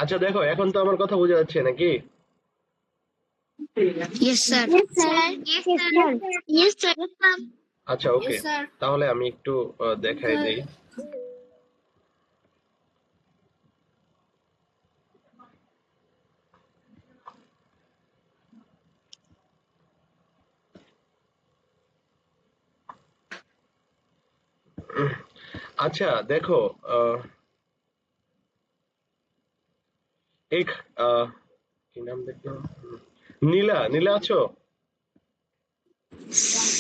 আচ্ছা দেখো, এখন তো আমার কথা বোঝা যাচ্ছে নাকি? Yes, sir. Yes, sir. Yes, sir. Yes, sir. আচ্ছা ওকে, তাহলে আমি একটু দেখাই দেই। আচ্ছা দেখো, আহ, এই আহ, কি নাম দেখলাম, নীলা, নীলা আছো?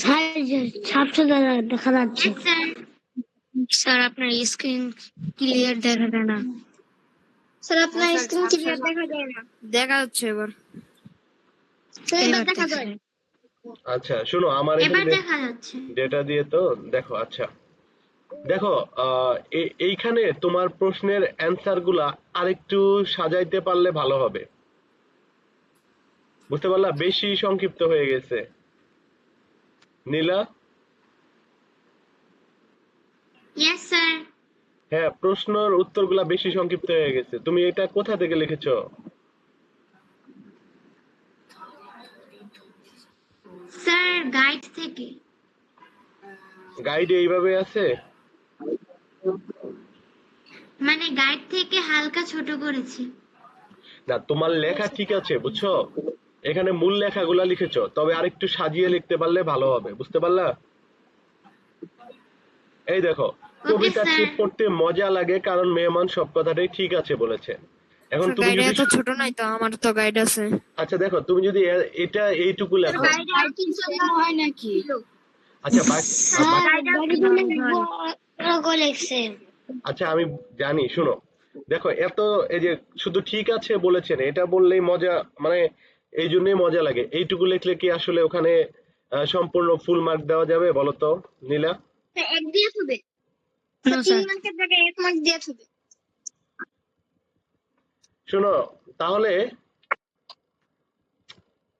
স্যার, ছাত্র দেখা যাচ্ছে। Yes, sir. স্যার, আপনার স্ক্রিন ক্লিয়ার দেখা যায় না। স্যার আপনার স্ক্রিন ক্লিয়ার দেখা যায় না। দেখা যাচ্ছে এবার। স্যার এবার দেখা যায়। আচ্ছা শোনো, আমার এবার এখানে দেখা যাচ্ছে। ডেটা দিয়ে তো দেখো। আচ্ছা দেখো, এইখানে তোমার প্রশ্নের অ্যান্সার গুলা আরেকটু সাজাইতে পারলে ভালো হবে। বুঝতে পারলা? বেশি সংক্ষিপ্ত হয়ে গেছে। নীলা? Yes, sir. হ্যাঁ, প্রশ্নের উত্তরগুলা বেশি সংক্ষিপ্ত হয়ে গেছে। তুমি এটা কোথা থেকে লিখেছো? স্যার গাইড থেকে। গাইডে এইভাবে আছে? মানে গাইড থেকে হালকা ছোট করেছি। না, তোমার লেখা ঠিক আছে বুঝছো, এখানে মূল লেখাগুলা লিখেছো, তবে আরেকটু সাজিয়ে লিখতে পারলে ভালো হবে। বুঝতে পারলা? এই দেখো, ওকে স্যার। কবিতাটি পড়তে মজা লাগে কারণ মেহমান সব কথাটাই ঠিক আছে বলেছে। এখন তুমি গাইড যদি, এত ছোট নাই তো, আমার তো গাইড আছে। আচ্ছা দেখো, তুমি যদি এটা এইটুকু লেখো। গাইড আর কিছু হয় নাকি? আচ্ছা আচ্ছা আমি জানি, শুনো। দেখো এত, এই যে শুধু ঠিক আছে বলেছেন এটা বললেই মজা, মানে এই জন্যই মজা লাগে। এইটুকু লিখলে কি আসলে ওখানে সম্পূর্ণ ফুল মার্ক দেওয়া যাবে বলো তো নীলা? এক দিয়ে হবে। না 3 স্যার। মার্কের জায়গায় 1 মার্ক দিয়ে হবে। শোনো তাহলে,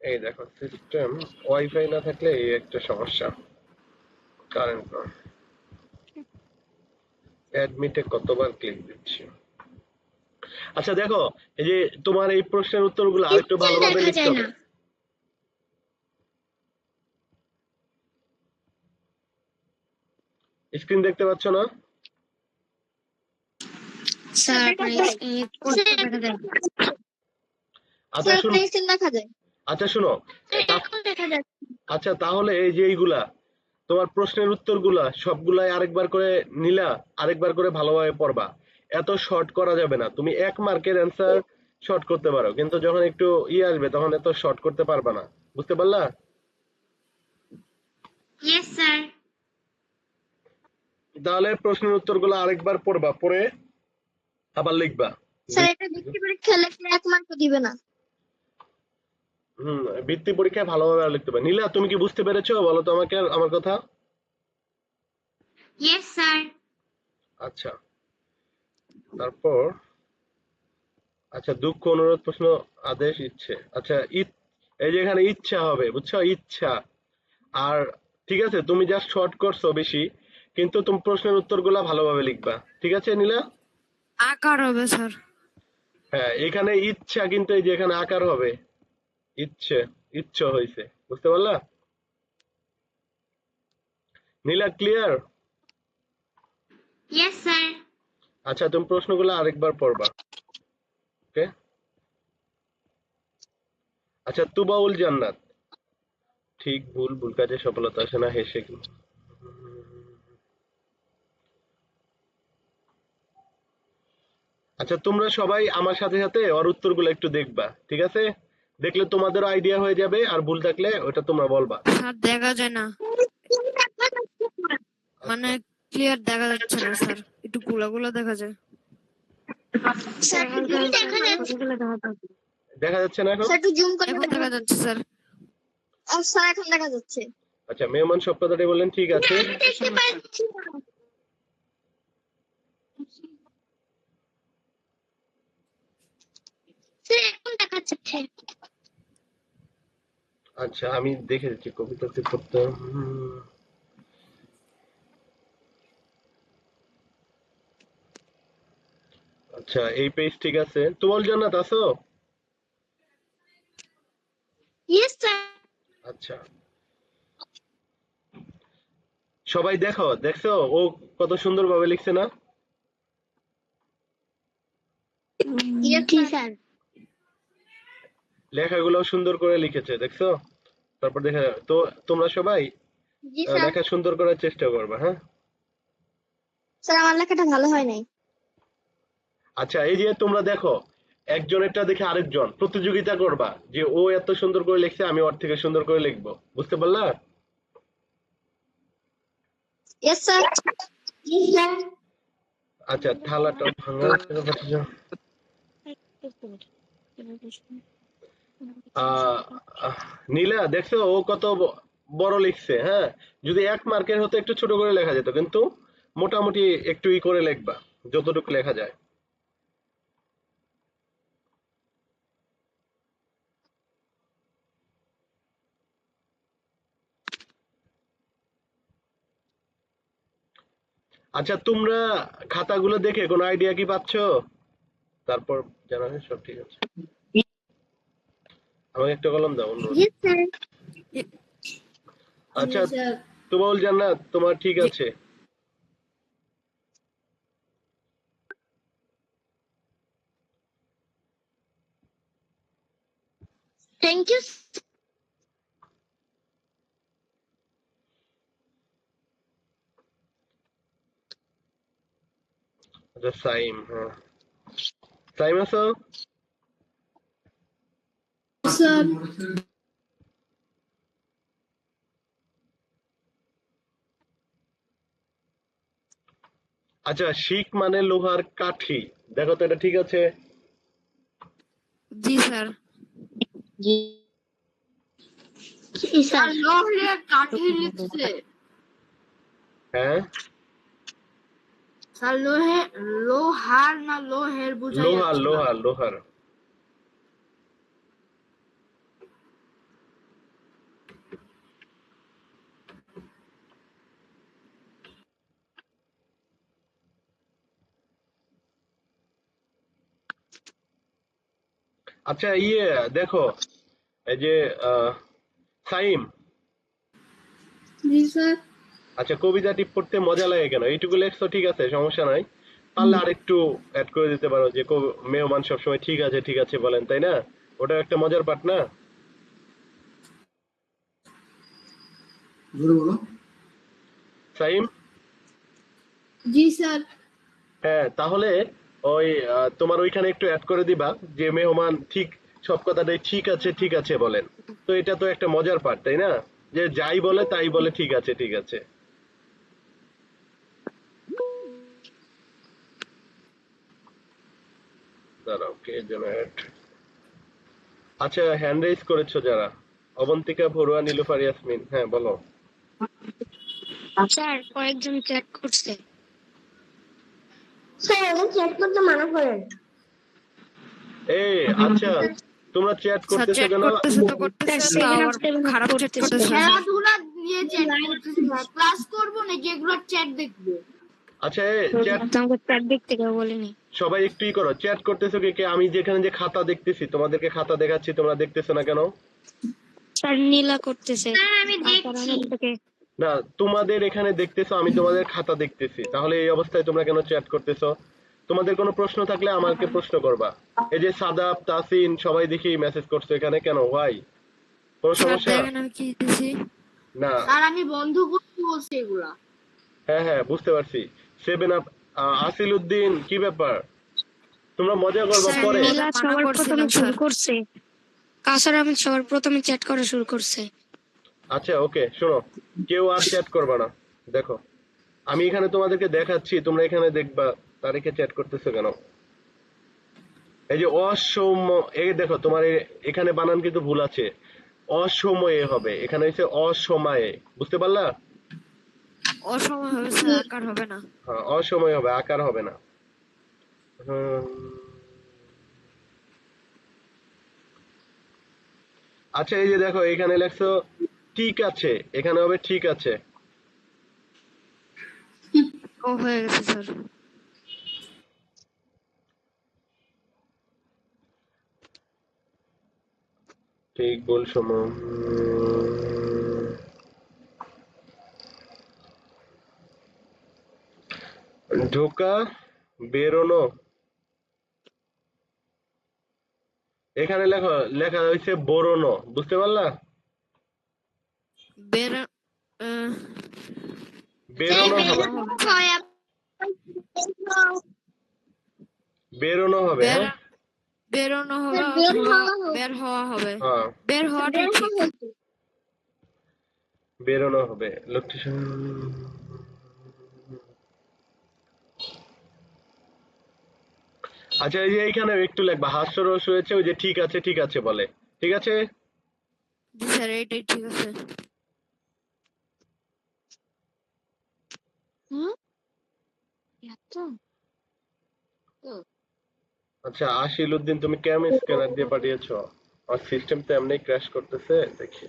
এই দেখো সিস্টেম, ওয়াইফাই না থাকলে এই একটা সমস্যা। কারেন্ট না, অ্যাডমিটে কতবার ক্লিক দিচ্ছি। আচ্ছা দেখো, এই যে তোমার এই প্রশ্নের উত্তরগুলো আরেকটু ভালোভাবে দেখা লিখতে যায় হবে। না। স্ক্রিন দেখতে পাচ্ছ না? স্যার, আপনার স্ক্রিন দেখা যায়। আচ্ছা শুনো, স্ক্রিন দেখা যায়। আচ্ছা শুনো, তা- এখন দেখা যাচ্ছে। আচ্ছা তাহলে এই যে এইগুলা তোমার প্রশ্নের উত্তরগুলা সবগুলাই আরেকবার করে নিলা, আরেকবার করে ভালোভাবে পড়বা। এত শর্ট করা যাবে না। তুমি 1 মার্কের অ্যান্সার শর্ট করতে পারো, কিন্তু যখন একটু আসবে তখন এত শর্ট করতে পারবা না। বুঝতে পারলা? Yes sir. তাহলে প্রশ্নের উত্তরগুলো আরেকবার পড়বা, পড়ে আবার লিখবা। স্যার এটা বৃত্তি পরীক্ষা লিখলে 1 মার্ক দিবে না। বৃত্তি পরীক্ষায় ভালোভাবে আর লিখতে হবে। নীলা, তুমি কি বুঝতে পেরেছো বলো তো আমাকে আমার কথা? Yes sir. আচ্ছা, তারপর আচ্ছা, দুঃখ, অনুরোধ, প্রশ্ন, আদেশ, ইচ্ছে। আচ্ছা এই যে এখানে ইচ্ছা হবে, বুঝছো? ইচ্ছা। আর ঠিক আছে, তুমি জাস্ট শর্ট করছো বেশি, কিন্তু তুমি প্রশ্নের উত্তরগুলা ভালোভাবে লিখবা। ঠিক আছে নীলা? আকার হবে স্যার। হ্যাঁ, এখানে ইচ্ছা, কিন্তু এই যে এখানে আকার হবে। ইচ্ছে, ইচ্ছ হয়েছে। বুঝতে পারলা? নীলা ক্লিয়ার? Yes sir. আচ্ছা, তুমি প্রশ্নগুলো আরেকবার পড়বা। ওকে। আচ্ছা, তুবাউল জান্নাত, ঠিক ভুল, ভুল কাজে সফলতা আসে না, হেসে আচ্ছা, তোমরা সবাই আমার সাথে সাথে ওর উত্তরগুলো একটু দেখবা, ঠিক আছে? দেখলে তোমাদেরও আইডিয়া হয়ে যাবে, আর ভুল থাকলে ওটা তোমরা বলবা। স্যার দেখা যায় না, মানে আচ্ছা, ক্লিয়ার দেখা যাচ্ছে না স্যার, একটু গুলা দেখা যায়। স্যার দেখা যাচ্ছে। দেখা যাচ্ছে না এখন? স্যার একটু জুম করে এখন দেখা যাচ্ছে স্যার। স্যার এখন দেখা যাচ্ছে। আচ্ছা, মেহমান সব কথাটাই বললেন, ঠিক আছে। দেখতে পাচ্ছি না। স্যার এখন দেখা যাচ্ছে। আচ্ছা, আমি দেখে দিচ্ছি কবিতাতে পড়তে। আচ্ছা আচ্ছা এই পেজ ঠিক আছে। তুমল জান্নাত আছো? Yes sir. আচ্ছা সবাই দেখো, দেখছো ও কত সুন্দর ভাবে লিখছে না? ইয়েস জি স্যার। লেখাগুলো সুন্দর করে লিখেছে, দেখছো? তারপর দেখা তো তোমরা সবাই জি স্যার। লেখা সুন্দর করার চেষ্টা করবা, হ্যাঁ? স্যার আমার লেখাটা ভালো হয় নাই। আচ্ছা এই যে তোমরা দেখো, একজনেরটা দেখে আরেকজন প্রতিযোগিতা করবা যে ও এত সুন্দর করে লিখছে, আমি ওর থেকে সুন্দর করে লিখবো। বুঝতে পারলা? Yes sir. জি স্যার। আচ্ছা থালাটা ভাঙা আছে। আহ আহ, নীলা দেখছো ও কত বড় লিখছে, হ্যাঁ? যদি 1 মার্কের হতো একটু ছোট করে লেখা যেত, কিন্তু মোটামুটি একটু ই করে লিখবা, যতটুকু লেখা যায়। আচ্ছা তোমরা খাতাগুলো দেখে কোনো আইডিয়া কি পাচ্ছো? তারপর জানাবে সব ঠিক আছে। আমাকে একটা কলম দাও অন্য। Yes sir. আচ্ছা তুমল জান্নাত তোমার ঠিক আছে। Thank you. আচ্ছা সাইম, হ্যাঁ সাইম আছো? স্যার। আচ্ছা শিক মানে লোহার কাঠি, দেখো তো এটা ঠিক আছে? জি স্যার। জি স্যার। লোহের কাঠি লিখছে হ্যাঁ স্যার। লোহার না লোহের বোঝা লোহার যাচ্ছে না। লোহার লোহার। আচ্ছা ইয়ে দেখো, এই যে সাইম, জি স্যার। আচ্ছা কবিতাটি পড়তে মজা লাগে কেন? এইটুকু লেখছো ঠিক আছে, সমস্যা নাই। পারলে আরেকটু অ্যাড করে দিতে পারো যে মেহমান সবসময় ঠিক আছে বলেন, তাই না? ওটা একটা মজার পাঠ না? জোরে বলো। সাইম, জি স্যার। হ্যাঁ তাহলে ওই তোমার ওইখানে একটু অ্যাড করে দিবা যে মেহমান সব কথাটাই ঠিক আছে বলেন। তো এটা তো একটা মজার পাঠ, তাই না? যে যাই বলে তাই বলে ঠিক আছে। দাঁড়াও কে যেন অ্যাড। আচ্ছা হ্যান্ড রেজ করেছো যারা, অবন্তিকা, ভরুয়া, নীলুফার, ইয়াসমিন, হ্যাঁ বলো। স্যার কয়েকজন চ্যাট করছে। স্যার আমি চ্যাট করতে মানা করেন। এই আচ্ছা তোমরা চ্যাট স্যার করতেছো চ্যাট কেন? করতেছে তো করতেছে, তো সেভেন আপ আবার সেভেন আপ খারাপ চ্যাট করতেছে করতেছে। স্যার। খেলাধুলা নিয়ে চ্যাট করতেছে স্যার। ক্লাস করবো না যেগুলো চ্যাট দেখবো। আচ্ছা চ্যাট আমাকে চ্যাট দেখতে কেউ বলেনি। সবাই একটুই করো, চ্যাট করতেছো কে কে? আমি যেখানে যে খাতা দেখতেছি, তোমাদেরকে খাতা দেখাচ্ছি, তোমরা দেখতেছো না কেন? স্যার নীলা করতেছে। স্যার আমি তারপর দেখছি। আমার থেকে না তোমাদের এখানে দেখতেছো, আমি তোমাদের খাতা দেখতেছি, তাহলে এই অবস্থায় তোমরা কেন চ্যাট করতেছো? তোমাদের কোনো প্রশ্ন থাকলে আমাকে প্রশ্ন করবা। এই যে সাদাব, তাসিন সবাই দেখি মেসেজ করছো এখানে, কেন? ওয়াই? কোনো স্যার সমস্যা? দেখেন আমি কি দিতেছি। না স্যার আমি বন্ধ করতে বলছি এগুলা। হ্যাঁ হ্যাঁ বুঝতে পারছি। সেভেন আপ, আসিল উদ্দিন, কি ব্যাপার? তোমরা মজা করবা স্যার পরে। নীলা মানা সবার প্রথমে করছিলাম শুরু স্যার। করছে। কাসার আহমেদ সবার প্রথমে চ্যাট করা শুরু করছে। আচ্ছা ওকে শোনো, কেউ আর চ্যাট করবা না। দেখো আমি এখানে তোমাদেরকে দেখাচ্ছি, তোমরা এখানে দেখবা, তারিখে চ্যাট করতেছো কেন? এই যে অসৌম্য, এই দেখো তোমার এখানে বানান কিন্তু ভুল আছে, অসময়ে হবে, এখানে হচ্ছে অসময়ে, বুঝতে পারলা? অসময় হবে স্যার, আকার হবে না। হ্যাঁ অসময়ে হবে, আকার হবে না। হুম, আচ্ছা এই যে দেখো এখানে লেখছো ঠিক আছে, এখানে হবে ঠিক আছে। ও হয়ে গেছে স্যার। ঠিক ভুল সমান ঢোকা বেরোনো। এখানে লেখা লেখা হয়েছে বরোনো, বুঝতে পারলা? বের আহ, বেরোনো হবে, বেরোনো হবে। বের হ্যাঁ বেরোনো হবে বের অথবা হওয়া হবে। বের হওয়া হবে। হ্যাঁ বের হওয়াটাই ঠিক। বেরোনো হবে। লক্ষ্মী আচ্ছা, এই যে এইখানে একটু লিখবা হাস্যরস হয়েছে, ওই যে ঠিক আছে ঠিক আছে বলে, ঠিক আছে। জি স্যার, এইটাই ঠিক আছে। আচ্ছা আশিল উদ্দিন, তুমি কেমন স্ক্যানার দিয়ে পাঠিয়েছো? আর সিস্টেম তো এমনি ক্র্যাশ করতেছে, দেখি।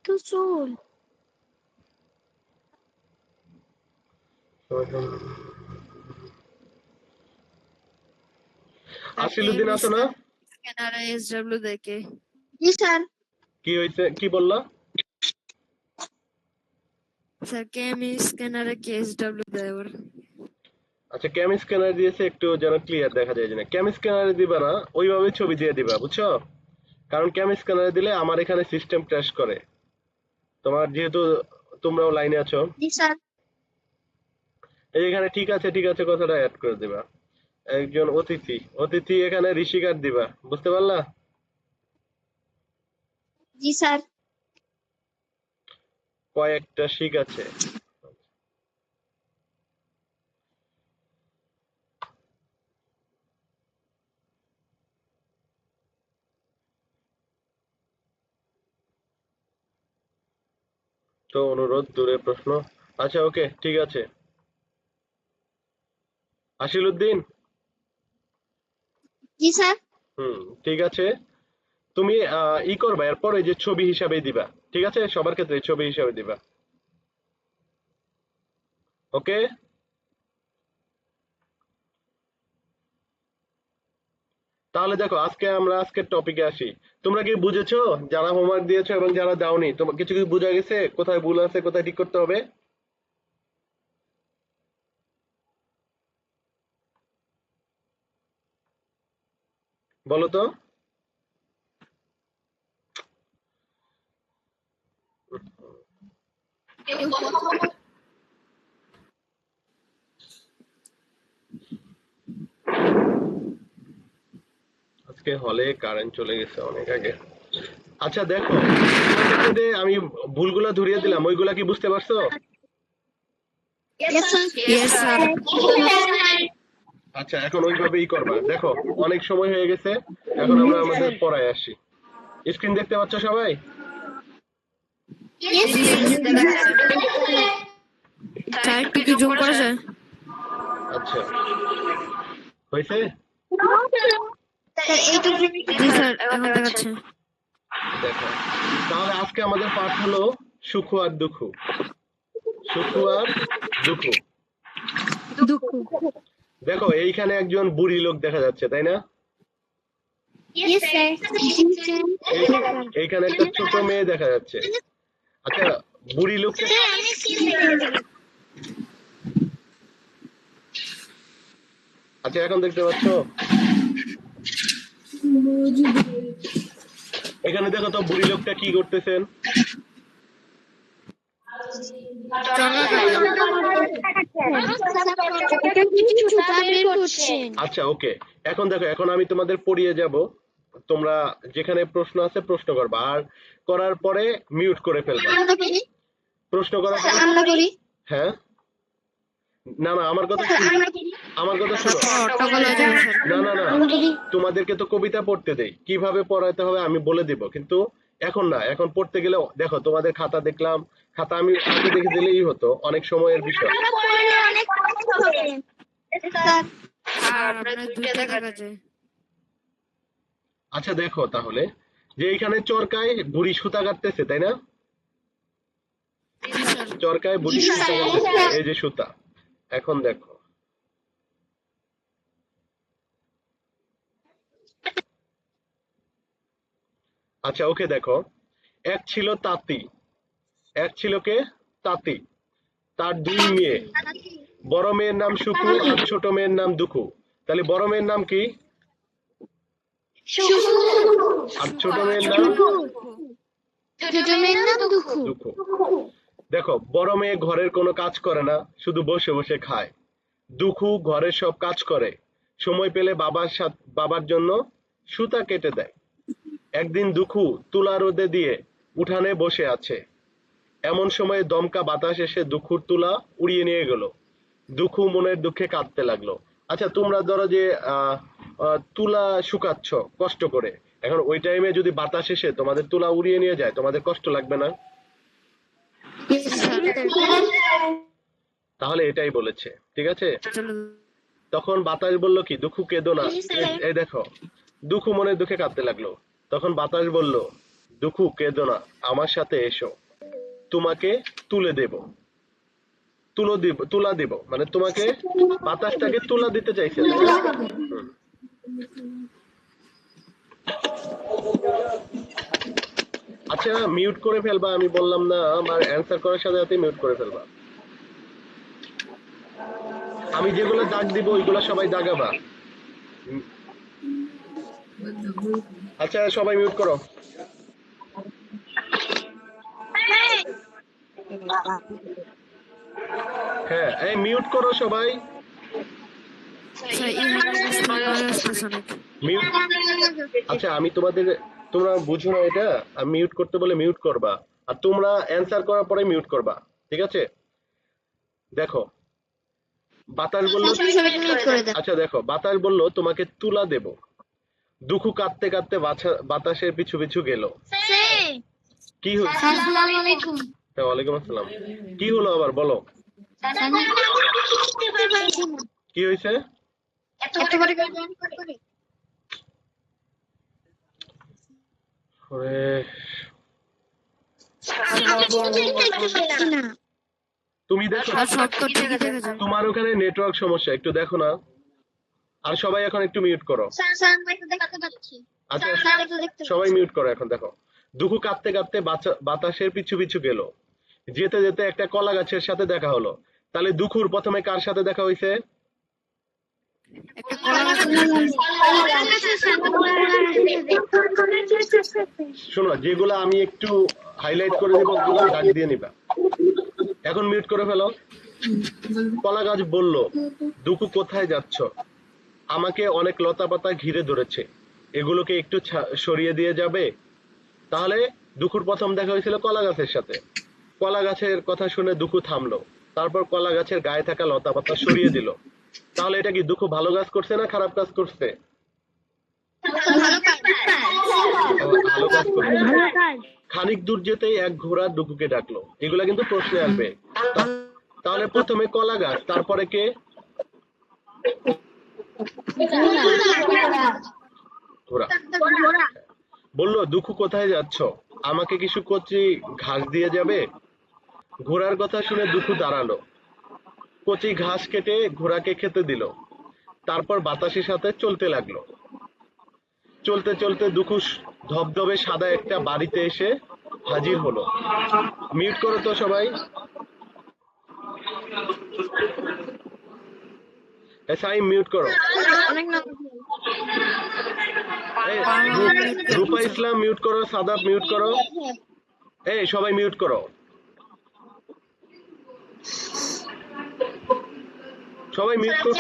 তো চল আশিল উদ্দিন আছো না? স্ক্যানার এসডব্লিউ দেখে। জি স্যার। কি হয়েছে, কি বললা? স্যার কেমি স্ক্যানারে কি এসডব্লিউ দেয় আবার? আচ্ছা ক্যাম স্ক্যানার দিয়েছে, একটু যেন ক্লিয়ার দেখা যায়। না ক্যাম স্ক্যানারে দিবা না, ওইভাবে ছবি দিয়ে দিবা, বুঝছো? কারণ ক্যাম স্ক্যানারে দিলে আমার এখানে সিস্টেম ক্র্যাশ করে। তোমার যেহেতু তোমরাও লাইনে আছো, জি স্যার। এই এখানে ঠিক আছে কথাটা অ্যাড করে দিবা। একজন অতিথি, অতিথি এখানে ঋষিকার দিবা, বুঝতে পারলা? জি স্যার। কয়েকটা শিখ আছে। তো অনুরোধ দূরে প্রশ্ন। আচ্ছা ওকে ঠিক আছে। আশিল উদ্দিন, জি স্যার। ঠিক আছে। তুমি ই করবা, এরপর এই যে ছবি হিসাবে দিবা, ঠিক আছে? সবার ক্ষেত্রে ছবি হিসাবে দিবা, ওকে? তাহলে দেখো আজকে আমরা আজকের টপিকে আসি। তোমরা কি বুঝেছো? যারা হোমওয়ার্ক দিয়েছো এবং যারা দাওনি, তোমার কিছু কিছু বোঝা গেছে, কোথায় ভুল আছে কোথায় ঠিক করতে হবে? বলো তো। আজকে হলে কারেন্ট চলে গেছে অনেক আগে। আচ্ছা দেখো, তোমাদেরকে যে আমি ভুলগুলা ধরিয়ে দিলাম, ওইগুলা কি বুঝতে পারছো? Yes, sir. Yes sir. আচ্ছা এখন ওইভাবেই করবা। দেখো অনেক সময় হয়ে গেছে, এখন আমরা আমাদের পড়ায় আসি। স্ক্রিন দেখতে পাচ্ছ সবাই? Yes, sir. স্যার একটু কি জুম করা যায়? আচ্ছা হয়েছে। স্যার এইটুকু। জি স্যার, এখন দেখাচ্ছে। দেখো তাহলে আজকে আমাদের পাঠ হলো সুখ আর দুঃখ। সুখ আর দুঃখ। দুঃখ। দেখো এইখানে একজন বুড়ি লোক দেখা যাচ্ছে, তাই না? Yes, sir. এইখানে একটা ছোট মেয়ে দেখা যাচ্ছে। আচ্ছা বুড়ি লোকটা, আচ্ছা এখন দেখতে পাচ্ছ? এখানে দেখো তো বুড়ি লোকটা কি করতেছেন। আচ্ছা ওকে, এখন দেখো, এখন আমি তোমাদের পড়িয়ে যাব, তোমরা যেখানে প্রশ্ন আছে প্রশ্ন করবা, আর করার পরে মিউট করে ফেলবা। প্রশ্ন করার পরে হ্যাঁ, না না আমার কথা শুনো, আমার কথা শুনো। না না না, তোমাদেরকে তো কবিতা পড়তে দেই, কিভাবে পড়াইতে হবে আমি বলে দিব, কিন্তু এখন না, এখন পড়তে গেলে দেখো তোমাদের খাতা দেখলাম, খাতা আমি আগে দেখে দিলেই হতো, অনেক সময়ের বিষয়। আচ্ছা দেখো তাহলে, যে এইখানে চরকায় বুড়ি সুতা কাটতেছে, তাই না? চরকায় বুড়ি সুতা কাটতেছে, এই যে সুতা। এখন দেখো আচ্ছা ওকে দেখো, এক ছিল তাঁতি, এক ছিল কে? তাঁতি। তার দুই মেয়ে, বড় মেয়ের নাম সুখু আর ছোট মেয়ের নাম দুখু। তাহলে বড় মেয়ের নাম কি আর ছোট মেয়ের নাম ছোট মেয়ের নাম দুঃখু। দুখু। দেখো বড় মেয়ে ঘরের কোনো কাজ করে না, শুধু বসে বসে খায়। দুখু ঘরের সব কাজ করে, সময় পেলে বাবার জন্য সুতা কেটে দেয়। একদিন দুখু তুলা রোদে দিয়ে উঠানে বসে আছে, এমন সময় দমকা বাতাস এসে দুখুর তুলা উড়িয়ে নিয়ে গেল। দুখু মনের দুঃখে কাঁদতে লাগলো। আচ্ছা তোমরা ধরো যে তুলা শুকাচ্ছ কষ্ট করে, এখন ওই টাইমে যদি বাতাস এসে তোমাদের তুলা উড়িয়ে নিয়ে যায়, তোমাদের কষ্ট লাগবে না? তাহলে এটাই বলেছে, ঠিক আছে। তখন বাতাস বলল কি, দুখু কেঁদো না। এই দেখো, দুখু মনের দুঃখে কাঁদতে লাগলো। তখন বাতাস বলল, দুখু কেঁদো না, আমার সাথে এসো, তোমাকে তুলে দেব। তুলা দিব মানে তোমাকে, বাতাসটাকে তুলা দিতে চাইছে। হুম। আচ্ছা মিউট করে ফেলবা, আমি বললাম না, আমার অ্যান্সার করার সাথে সাথে মিউট করে ফেলবা। আমি যেগুলো দাগ দিব ওইগুলো সবাই দাগাবা। আচ্ছা সবাই মিউট করো। হ্যাঁ এই মিউট করো সবাই। মিউট। আচ্ছা আমি তোমরা বুঝো না এটা, আমি মিউট করতে বলে মিউট করবা, আর তোমরা অ্যান্সার করার পরে মিউট করবা, ঠিক আছে। দেখো বাতাস বলল, আচ্ছা দেখো বাতাস বলল তোমাকে তুলা দেব। দুখু কাঁদতে কাঁদতে বাতাসের পিছু পিছু গেল। কি হলো? আসসালামু আলাইকুম। ওয়ালাইকুম আসসালাম। কি হলো আবার বলো, কি হয়েছে? তুমি দেখো তোমার ওখানে নেটওয়ার্ক সমস্যা, একটু দেখো না। আর সবাই এখন একটু মিউট করো। আচ্ছা সবাই মিউট করো এখন। দেখো দুখু কাঁদতে কাঁদতে বাতাসের পিছু পিছু গেল, যেতে যেতে একটা কলা গাছের সাথে দেখা হলো। তাহলে দুখুর প্রথমে কার সাথে দেখা হয়েছে? শোনো যেগুলো আমি একটু হাইলাইট করে দিব ওগুলো দাগ দিয়ে নিবা। এখন মিউট করে ফেলো। কলা গাছ বলল, দুখু কোথায় যাচ্ছ? আমাকে অনেক লতা পাতা ঘিরে ধরেছে, এগুলোকে একটু সরিয়ে দিয়ে যাবে? তাহলে দুখুর প্রথম দেখা হয়েছিল কলা গাছের সাথে। কলা গাছের কথা শুনে দুখু থামলো, তারপর কলা গাছের গায়ে থাকা লতা পাতা সরিয়ে দিল। তাহলে এটা কি দুখু ভালো কাজ করছে না খারাপ কাজ করছে? ভালো কাজ করছে। খানিক দূর যেতেই এক ঘোড়া দুখুকে ডাকলো। এগুলা কিন্তু প্রশ্নে আসবে। তাহলে প্রথমে কলা গাছ, তারপরে কে? ঘোড়া। বললো দুখু কোথায় যাচ্ছ? আমাকে কিছু কচি ঘাস দিয়ে যাবে? ঘোড়ার কথা শুনে দুখু দাঁড়ালো, কচি ঘাস কেটে ঘোড়াকে খেতে দিল, তারপর বাতাসের সাথে চলতে লাগলো। চলতে চলতে দুখু ধবধবে সাদা একটা বাড়িতে এসে হাজির হলো। মিউট করো তো সবাই। সাই মিউট করো। রূপা ইসলাম মিউট করো, সাদাব মিউট করো, এই সবাই মিউট করো, সবাই মিউট করো।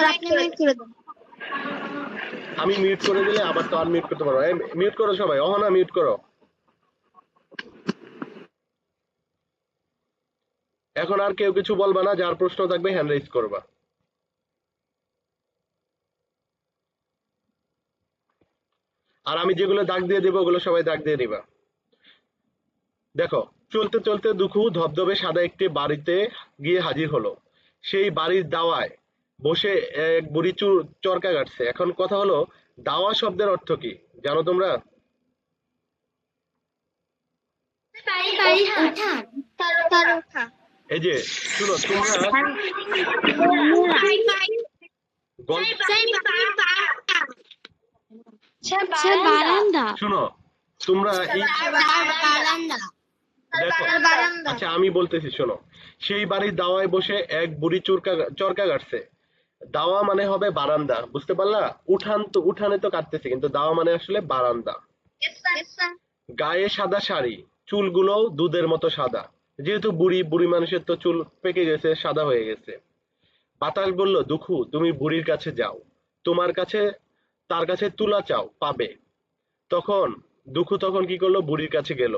আমি মিউট করে দিলে আবার তো আনমিউট করতে পারবো। মিউট করো সবাই, অহনা মিউট করো। এখন আর কেউ কিছু বলবা না, যার প্রশ্ন থাকবে হ্যান্ড রাইজ করবা। আর আমি যেগুলো দাগ দিয়ে দেবো ওগুলো সবাই দাগ দিয়ে দিবা। দেখো চলতে চলতে দুখু ধবধবে সাদা একটি বাড়িতে গিয়ে হাজির হলো। সেই বাড়ির দাওয়ায় বসে এক বুড়ি চরকা কাটছে। এখন কথা হলো, দাওয়া শব্দের অর্থ কি জানো তোমরা? এই যে শুনো তোমরা শুনো, তোমরা এই বারান্দা। দেখো, বারান্দা। আচ্ছা আমি বলতেছি শোনো। সেই বাড়ির দাওয়ায় বসে এক বুড়ি চরকা কাটছে। দাওয়া মানে হবে বারান্দা, বুঝতে পারলা? উঠানে তো কাটতেছে, কিন্তু দাওয়া মানে আসলে বারান্দা। গায়ে সাদা শাড়ি, চুলগুলোও দুধের মতো সাদা। যেহেতু বুড়ি, বুড়ি মানুষের তো চুল পেকে গেছে, সাদা হয়ে গেছে। বাতাস বলল, দুখু তুমি বুড়ির কাছে যাও, তোমার কাছে তার কাছে তুলা চাও, পাবে। তখন তখন কি করলো, বুড়ির কাছে গেল।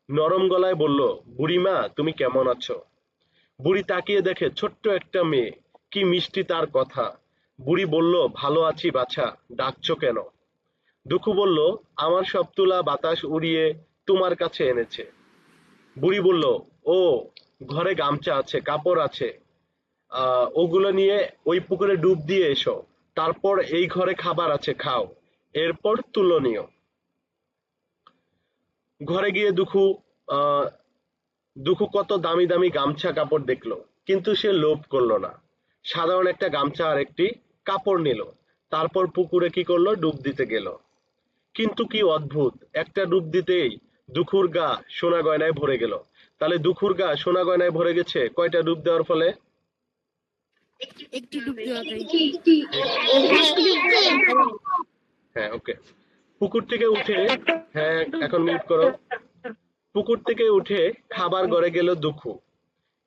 নরম গলায় বলল, বুড়িমা তুমি কেমন আছো? বুড়ি তাকিয়ে দেখে ছোট্ট একটা মেয়ে, কি মিষ্টি তার কথা। বুড়ি বলল, ভালো আছি বাছা, ডাকছো কেন? দুখু বলল, আমার সব তুলা বাতাস উড়িয়ে তোমার কাছে এনেছে। বুড়ি বলল, ও, ঘরে গামছা আছে, কাপড় আছে, ওগুলো নিয়ে ওই পুকুরে ডুব দিয়ে এসো। তারপর এই ঘরে খাবার আছে, খাও। এরপর তুলো নিও। ঘরে গিয়ে আহ দুখু কত দামি দামি গামছা কাপড় দেখলো, কিন্তু সে লোভ করলো না। সাধারণ একটা গামছা আর একটি কাপড় নিল। তারপর পুকুরে কি করলো, ডুব দিতে গেল। কিন্তু কি অদ্ভুত, একটা ডুব দিতেই দুখুর গা সোনা গয়নায় ভরে গেল। তাহলে দুখুর গা সোনা গয়নায় ভরে গেছে কয়টা ডুব দেওয়ার ফলে? একটি ডুব দেওয়াটাই। হ্যাঁ, ওকে। পুকুর থেকে উঠে, হ্যাঁ এখন মিউট করো। পুকুর থেকে উঠে খাবার ঘরে গেল দুখু।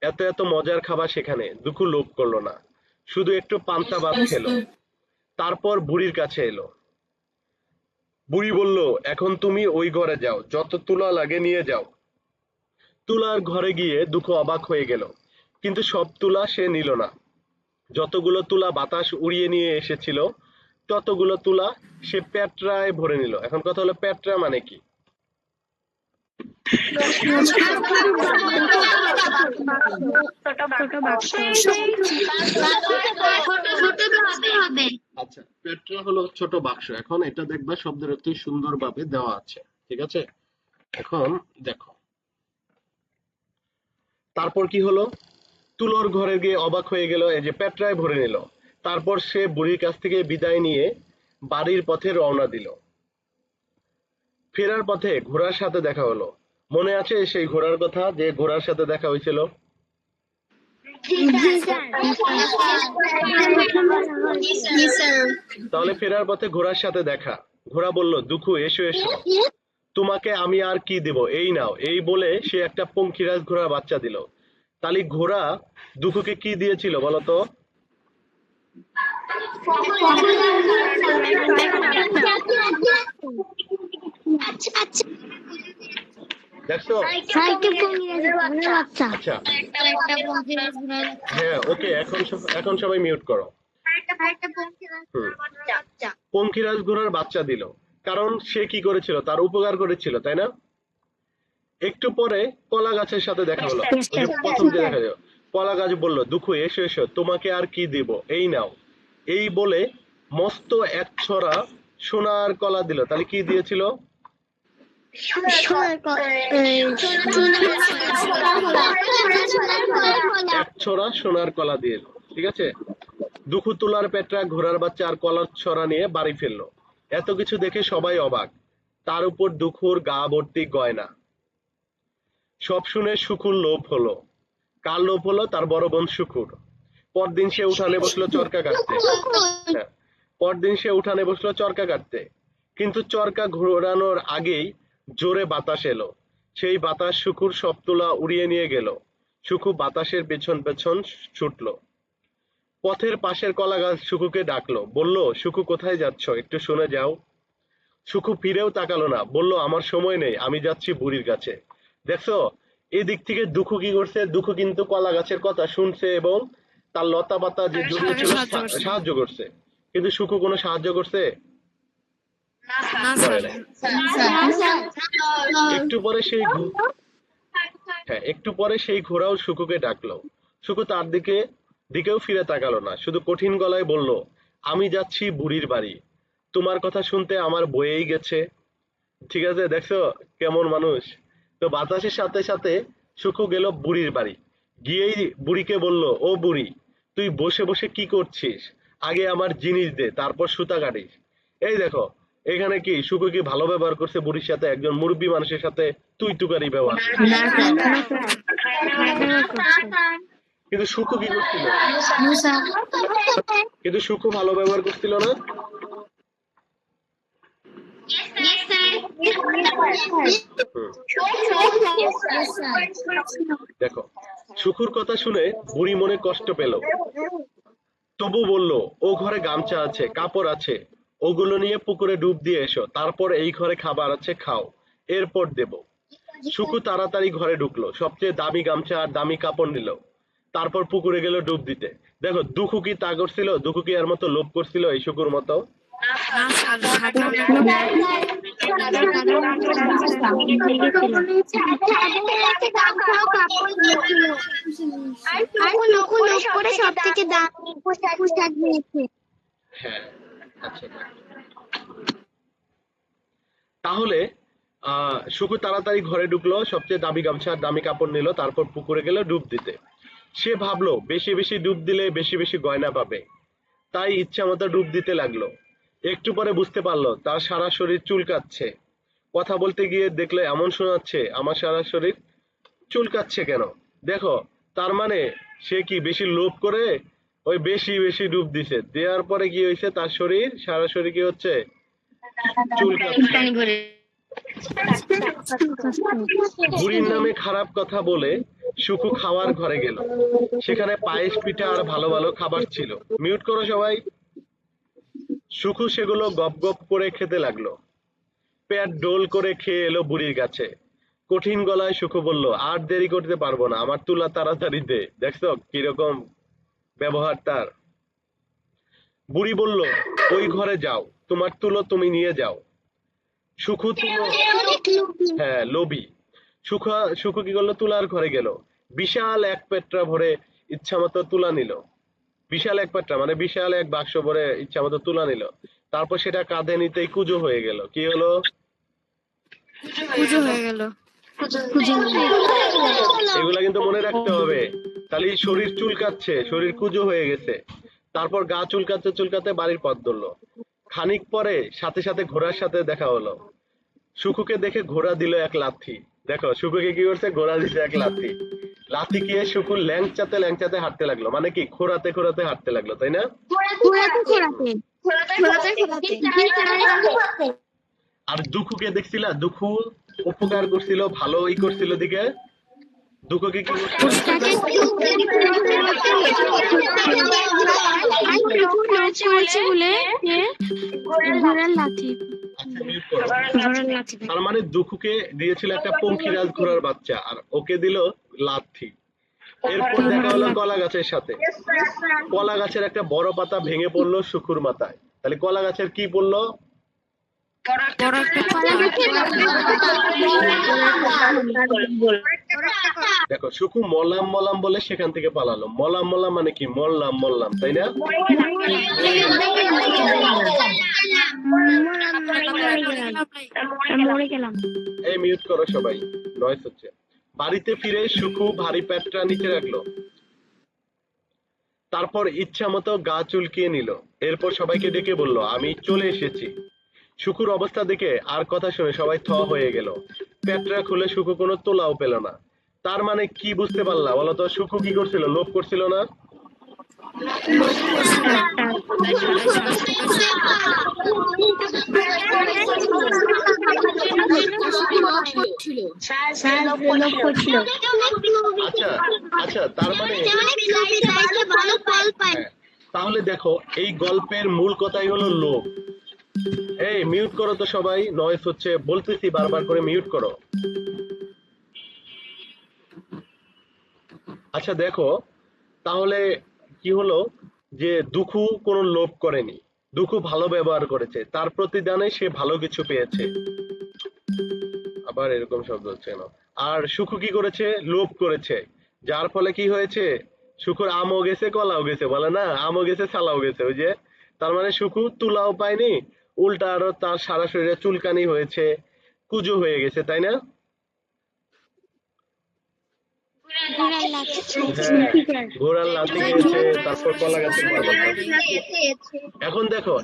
এত এত মজার খাবার সেখানে, দুখু লোভ করলো না, শুধু একটু পান্তা ভাত খেলো। তারপর বুড়ির কাছে এলো। বুড়ি বলল, এখন তুমি ওই ঘরে যাও, যত তুলা লাগে নিয়ে যাও। তুলার ঘরে গিয়ে দুখু অবাক হয়ে গেল, কিন্তু সব তুলা সে নিল না। যতগুলো তুলা বাতাস উড়িয়ে নিয়ে এসেছিল, ততগুলো তুলা সে পেট্রায় ভরে নিল। এখন কথা হলো, পেট্রা মানে কি? হবে। আচ্ছা, পেট্রা হলো ছোট বাক্স। এখন এটা দেখবা শব্দের অর্থ সুন্দরভাবে দেওয়া আছে, ঠিক আছে? এখন দেখো, তারপর কি হলো, তুলোর ঘরে গিয়ে অবাক হয়ে গেল, এই যে পেট্রায় ভরে নিল। তারপর সে বুড়ির কাছ থেকে বিদায় নিয়ে বাড়ির পথে রওনা দিল। ফেরার পথে ঘোড়ার সাথে দেখা হলো। মনে আছে সেই ঘোড়ার কথা, যে ঘোড়ার সাথে দেখা হয়েছিল? তাহলে ফেরার পথে ঘোড়ার সাথে দেখা। ঘোড়া বলল, দুখু এসো এসো, তোমাকে আমি আর কি দেব, এই নাও। এই বলে সে একটা পঙ্খিরাজ ঘোড়ার বাচ্চা দিল। তাহলে ঘোড়া দুখুকে কি দিয়েছিল বলতো? দেখছো? আচ্ছা, হ্যাঁ ওকে, এখন সবাই মিউট করো। পঙ্খিরাজ ঘোড়ার বাচ্চা দিল, কারণ সে কি করেছিল, তার উপকার করেছিল, তাই না? একটু পরে কলা গাছের সাথে দেখা হলো। ওই যে প্রথম যে দেখা গেল, কলা গাছ বলল, দুখু এসো এসো, তোমাকে আর কি দিব, এই নাও। এই বলে মস্ত এক ছড়া সোনার কলা দিল। তাহলে কি দিয়েছিল? এক ছড়া সোনার কলা দিয়ে এলো, ঠিক আছে? দুখু তুলার পেটরা, ঘোড়ার বাচ্চা আর কলার ছড়া নিয়ে বাড়ি ফিরলো। এত কিছু দেখে সবাই অবাক, তার উপর দুখুর গা ভর্তি গয়না। সব শুনে শুকুর লোভ হলো। কার লোভ হলো? তার বড় বোন শুকুর। পরদিন সে উঠানে বসলো চরকা কাটতে। হ্যাঁ, পরদিন সে উঠানে বসলো চরকা কাটতে, কিন্তু চরকা ঘোরানোর আগেই জোরে বাতাস এলো। সেই বাতাস শুকুর সব তুলা উড়িয়ে নিয়ে গেল। শুকু বাতাসের পেছন পেছন ছুটলো। পথের পাশের কলা গাছ শুকুকে ডাকলো, বলল, শুকু কোথায় যাচ্ছ, একটু শুনে যাও। শুকু ফিরেও তাকালো না, বলল, আমার সময় নেই, আমি যাচ্ছি বুড়ির কাছে। দেখছো, এই দিক থেকে দুখু কি করছে? দুখু কিন্তু কলা গাছের কথা শুনছে এবং তার লতা পাতা যে জড়িয়ে ছিল সাহায্য করছে, কিন্তু শুকু কোনো সাহায্য করছে? না করে স্যার। নাই। একটু পরে সেই ঘোড়াও শুকুকে ডাকলো। শুকু তার দিকেও ফিরে তাকালো না, শুধু কঠিন গলায় বলল, আমি যাচ্ছি বুড়ির বাড়ি, তোমার কথা শুনতে আমার বয়েই গেছে। ঠিক আছে, দেখছো কেমন মানুষ? তো বাতাসের সাথে সাথে শুকু গেল বুড়ির বাড়ি। গিয়েই বুড়িকে বলল, ও বুড়ি, তুই বসে বসে কি করছিস? আগে আমার জিনিস দে, তারপর সুতা কাটিস। এই দেখো, এখানে কি সুখু কি ভালো ব্যবহার করছে বুড়ির সাথে? একজন মুরব্বী মানুষের সাথে তুই তুকারি ব্যবহার করছে। না স্যার খারাপ ব্যবহার করছে কিন্তু সুখু কি করছিল? নো স্যার কিন্তু সুখু ভালো ব্যবহার করছিল না? Yes, sir. হুম। ইয়েস স্যার দেখো, সুখুর কথা শুনে বুড়ি মনে কষ্ট পেল, তবু বলল, ও ঘরে গামছা আছে, কাপড় আছে, ওগুলো নিয়ে পুকুরে ডুব দিয়ে এসো, তারপর এই ঘরে খাবার আছে, খাও, এরপর দেব। সুখু তাড়াতাড়ি ঘরে ঢুকলো, সবচেয়ে দামি গামছা আর দামি কাপড় নিল, তারপর পুকুরে গেল ডুব দিতে। দেখো, দুঃখু কি তা করছিল? দুঃখু কি এর মতো লোভ করছিল এই সুখুর মতো? না স্যার সাধারণ সব থেকে দামি পোশাক নিয়েছে। হ্যাঁ, আচ্ছা। তাহলে সুখু তাড়াতাড়ি ঘরে ঢুকলো, সবচেয়ে দামি গামছা আর দামি কাপড় নিল, তারপর পুকুরে গেল ডুব দিতে। সে ভাবলো বেশি বেশি ডুব দিলে বেশি বেশি গয়না পাবে, তাই ইচ্ছা মতো ডুব দিতে লাগলো। একটু পরে বুঝতে পারলো তার সারা শরীর চুলকাচ্ছে। কথা বলতে গিয়ে দেখলে এমন শোনাচ্ছে, আমার সারা শরীর চুলকাচ্ছে কেন? দেখো, তার মানে সে কি বেশি লোভ করে ওই বেশি বেশি ডুব দিছে, দেওয়ার পরে কি হয়েছে, তার শরীর সারা শরীর কি হচ্ছে, চুলকাচ্ছে। বুড়ির নামে খারাপ কথা বলে সুখু খাওয়ার ঘরে গেল। সেখানে পায়েস, পিঠা আর ভালো ভালো খাবার ছিল। মিউট করো সবাই। সুখু সেগুলো গপ গপ করে খেতে লাগলো। পেট ডোল করে খেয়ে এলো বুড়ির কাছে। কঠিন গলায় সুখু বলল, আর দেরি করতে পারবো না, আমার তুলা তাড়াতাড়ি দে। দেখছো কিরকম ব্যবহার তার? বুড়ি বলল, ওই ঘরে যাও, তোমার তুলো তুমি নিয়ে যাও। সুখু তুলো, হ্যাঁ লোভী। সুখু কি করলো, তুলার ঘরে গেল। বিশাল এক পেট্রা ভরে ইচ্ছা মতো তুলা নিল। বিশাল এক পেট্রা মানে বিশাল এক বাক্স ভরে ইচ্ছা মতো তুলা নিল। তারপর সেটা কাঁধে নিতেই কুজো হয়ে গেল। কি হলো? পুজো হয়ে গেল। এগুলা কিন্তু মনে রাখতে হবে। তাহলে শরীর চুলকাচ্ছে, শরীর কুজো হয়ে গেছে। তারপর গা চুলকাতে চুলকাতে বাড়ির পথ ধরলো। খানিক পরে সাথে সাথে ঘোড়ার সাথে দেখা হলো। সুখুকে দেখে ঘোড়া দিল এক লাথি। দেখো, সুখুকে কি করছে, ঘোড়া দিছে এক লাথি। লাথি খেয়ে সুখু ল্যাংচাতে ল্যাংচাতে হাঁটতে লাগলো, মানে কি খোঁড়াতে খোঁড়াতে হাঁটতে লাগলো, তাই না? আর দুঃখুকে দেখছিলা, দুঃখু উপকার করছিল, ভালোই করছিল দিকে। দুঃখুকে কি করেছে বলে ঘোড়ার লাথি আচ্ছা, মিউট করো। তার মানে দুঃখুকে দিয়েছিল একটা পঙ্খিরাজ ঘোড়ার বাচ্চা, আর ওকে দিল লাথি। এরপর দেখা হলো কলা গাছের সাথে। কলা গাছের একটা বড় পাতা ভেঙে পড়লো সুখুর মাথায়। তাহলে কলা গাছের কি পড়লো? বড় একটা দেখো, সুখু মলাম মলাম বলে সেখান থেকে পালালো। মলাম মলাম মানে কি, মরলাম মরলাম, তাই না? মরে গেলাম এই মিউট করো সবাই, নয়েজ হচ্ছে। বাড়িতে ফিরে সুখু ভারী পেটটা নিচে রাখলো। তারপর ইচ্ছা মতো গা চুলকিয়ে নিল। এরপর সবাইকে ডেকে বলল, আমি চলে এসেছি। সুখুর অবস্থা দেখে আর কথা শুনে সবাই থ হয়ে গেল। পেটরা খুলে সুখু কোনো তোলাও পেল না। তার মানে কি বুঝতে পারলা বলো তো? সুখু কি করছিল, লোভ করছিল না? আচ্ছা আচ্ছা, তার মানে হ্যাঁ, তাহলে দেখো, এই গল্পের মূল কথাই হলো লোভ। এই মিউট করো তো সবাই, নয়েজ হচ্ছে, বলতেছি বারবার করে মিউট করো। আচ্ছা দেখো, তাহলে কি হলো যে দুঃখু কোনো লোভ করেনি, দুঃখু ভালো ব্যবহার করেছে, তার প্রতিদানে সে ভালো কিছু পেয়েছে। আবার এরকম শব্দ হচ্ছে না। আর সুখু কি করেছে, লোভ করেছে, যার ফলে কি হয়েছে, সুখুর আমও গেছে কলাও গেছে, বলে না, আমও গেছে ছালাও গেছে। ওই যে, তার মানে সুখু তুলাও পায়নি, উল্টা আরো তার সারা শরীরে চুলকানি হয়েছে, কুজো হয়ে গেছে, তাই না? হ্যাঁ, ঘোড়ার লাথি খেয়েছে, তারপর কলা গাছের বড় বাচ্চা। এখন দেখো,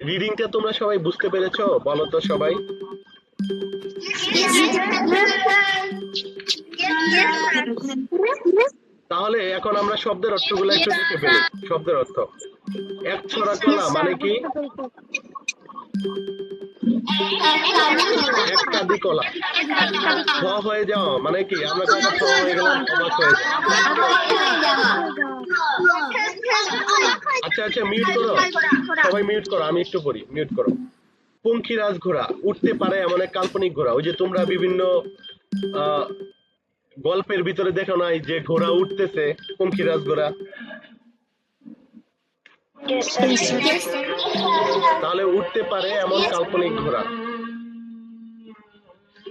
রিডিংটা তোমরা সবাই বুঝতে পেরেছো? বলো তো সবাই। তাহলে এখন আমরা শব্দের অর্থগুলো একটু দেখে ফেলি। শব্দের অর্থ, এক ছড়া কলা মানে কি? একাদি কলা। ছ হয়ে যাওয়া মানে কি? আমরা কখন ছ হয়ে গেলাম? অবাক হয়ে যাওয়া। আচ্ছা আচ্ছা, মিউট করো সবাই, মিউট করো, আমি একটু পড়ি, মিউট করো। পঙ্খিরাজ ঘোড়া, উঠতে পারে এমন এক কাল্পনিক ঘোড়া। ওই যে তোমরা বিভিন্ন গল্পের ভিতরে দেখো নাই যে ঘোড়া উঠতেছে, পঙ্খিরাজ ঘোড়া। তাহলে উঠতে পারে এমন কাল্পনিক ঘোড়া।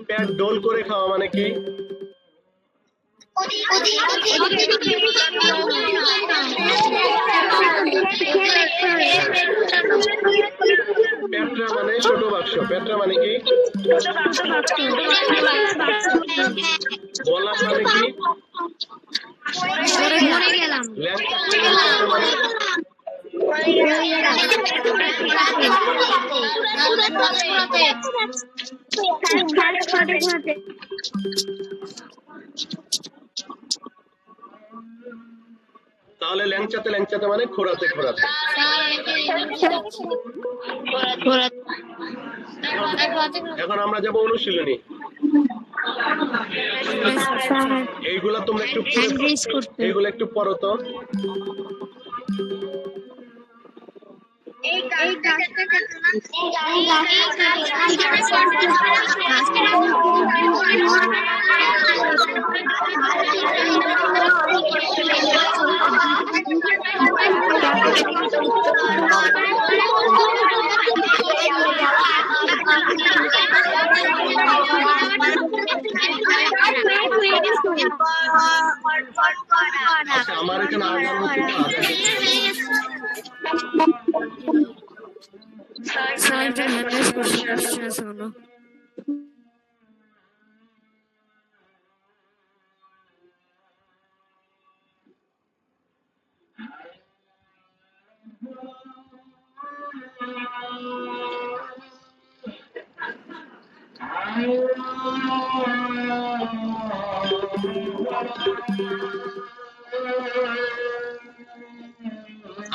পেট ডোল করে খাওয়া মানে কি? পেট্রা মানে ছোট বাক্স। পেট্রা মানে কি? বলা মানে কি? তাহলে ল্যাংচাতে ল্যাংচাতে মানে খোরাতে খোরাতে। এখন আমরা যাব অনুশীলনী। এইগুলা তোমরা একটু এইগুলা একটু পড়ো তো। আচ্ছা, আমার এখানে আগাম হচ্ছে তো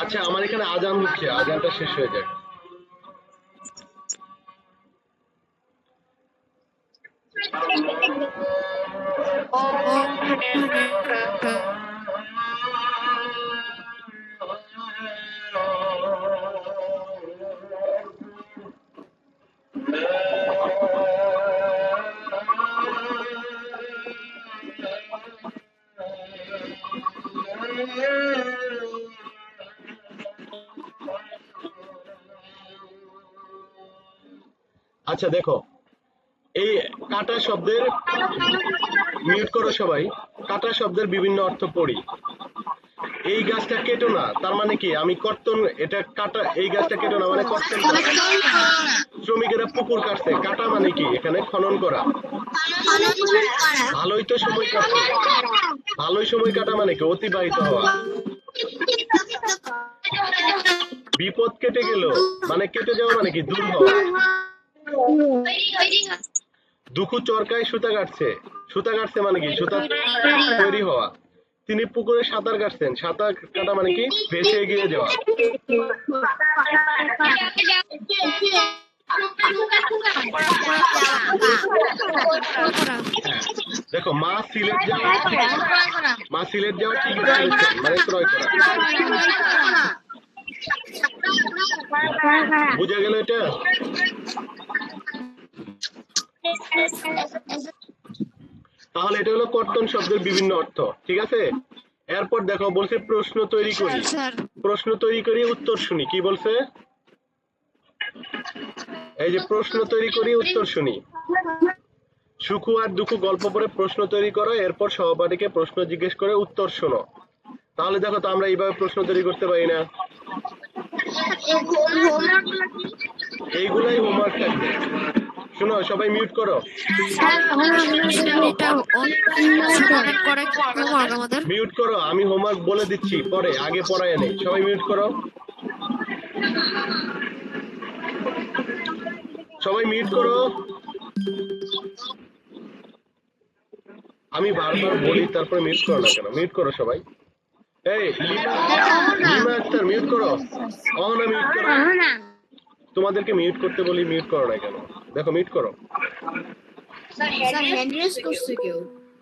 আচ্ছা, আমার এখানে আজান হচ্ছে, আজানটা শেষ হয়ে যাক। আচ্ছা দেখো, এই কাটা শব্দের, মিউট করো সবাই, কাটা শব্দের বিভিন্ন অর্থ পড়ি। এই গাছটা কেটো না, তার মানে কি? আমি কর্তন, এটা কাটা, এই গাছটা কেটো না মানে কর্তন করা। শ্রমিকেরা পুকুর কাটছে, কাটা মানে কি? এখানে খনন করা। ভালোই তো সময় কাটছে, ভালোই সময় কাটা মানে কি? অতিবাহিত হওয়া। বিপদ কেটে গেল মানে কেটে যাওয়া মানে কি? দূর হওয়া। দুঃখু চরকায় সুতা কাটছে, সুতা কাটছে মানে কি? সুতা তৈরি হওয়া। তিনি পুকুরে সাঁতার কাটছেন, সাঁতার কাটা মানে কি? ভেসে এগিয়ে যাওয়া। দেখো, মা সিলেট যাওয়া, মা সিলেট যাওয়া কি মানে ক্রয় করা। বুঝা গেল এটা? তাহলে এটা হলো কর্তন শব্দের বিভিন্ন অর্থ, ঠিক আছে? এরপর দেখো বলছে প্রশ্ন তৈরি করি, প্রশ্ন তৈরি করি উত্তর শুনি। কি বলছে? এই যে প্রশ্ন তৈরি করি উত্তর শুনি। সুখু আর দুঃখু গল্প পড়ে প্রশ্ন তৈরি করো, এরপর সহপাঠীকে প্রশ্ন জিজ্ঞেস করে উত্তর শোনো। তাহলে দেখো তো আমরা এইভাবে প্রশ্ন তৈরি করতে পারি না? এইগুলাই হোমওয়ার্ক থাকবে। শোনো, সবাই মিউট করো, মিউট করো। আমি হোমওয়ার্ক বলে দিচ্ছি পরে, আগে পড়ায় নেই। সবাই মিউট করো। সবাই মিউট করো। আমি বারবার বলি তারপরে মিউট করো না কেন? মিউট করো সবাই। এই লিমা আক্তার মিউট করো। অহনা মিউট করো। না তোমাদেরকে মিউট করতে বলি মিউট করো না কেন? দেখো মিউট করো। স্যার হ্যান্ড রেজ করছে কেউ।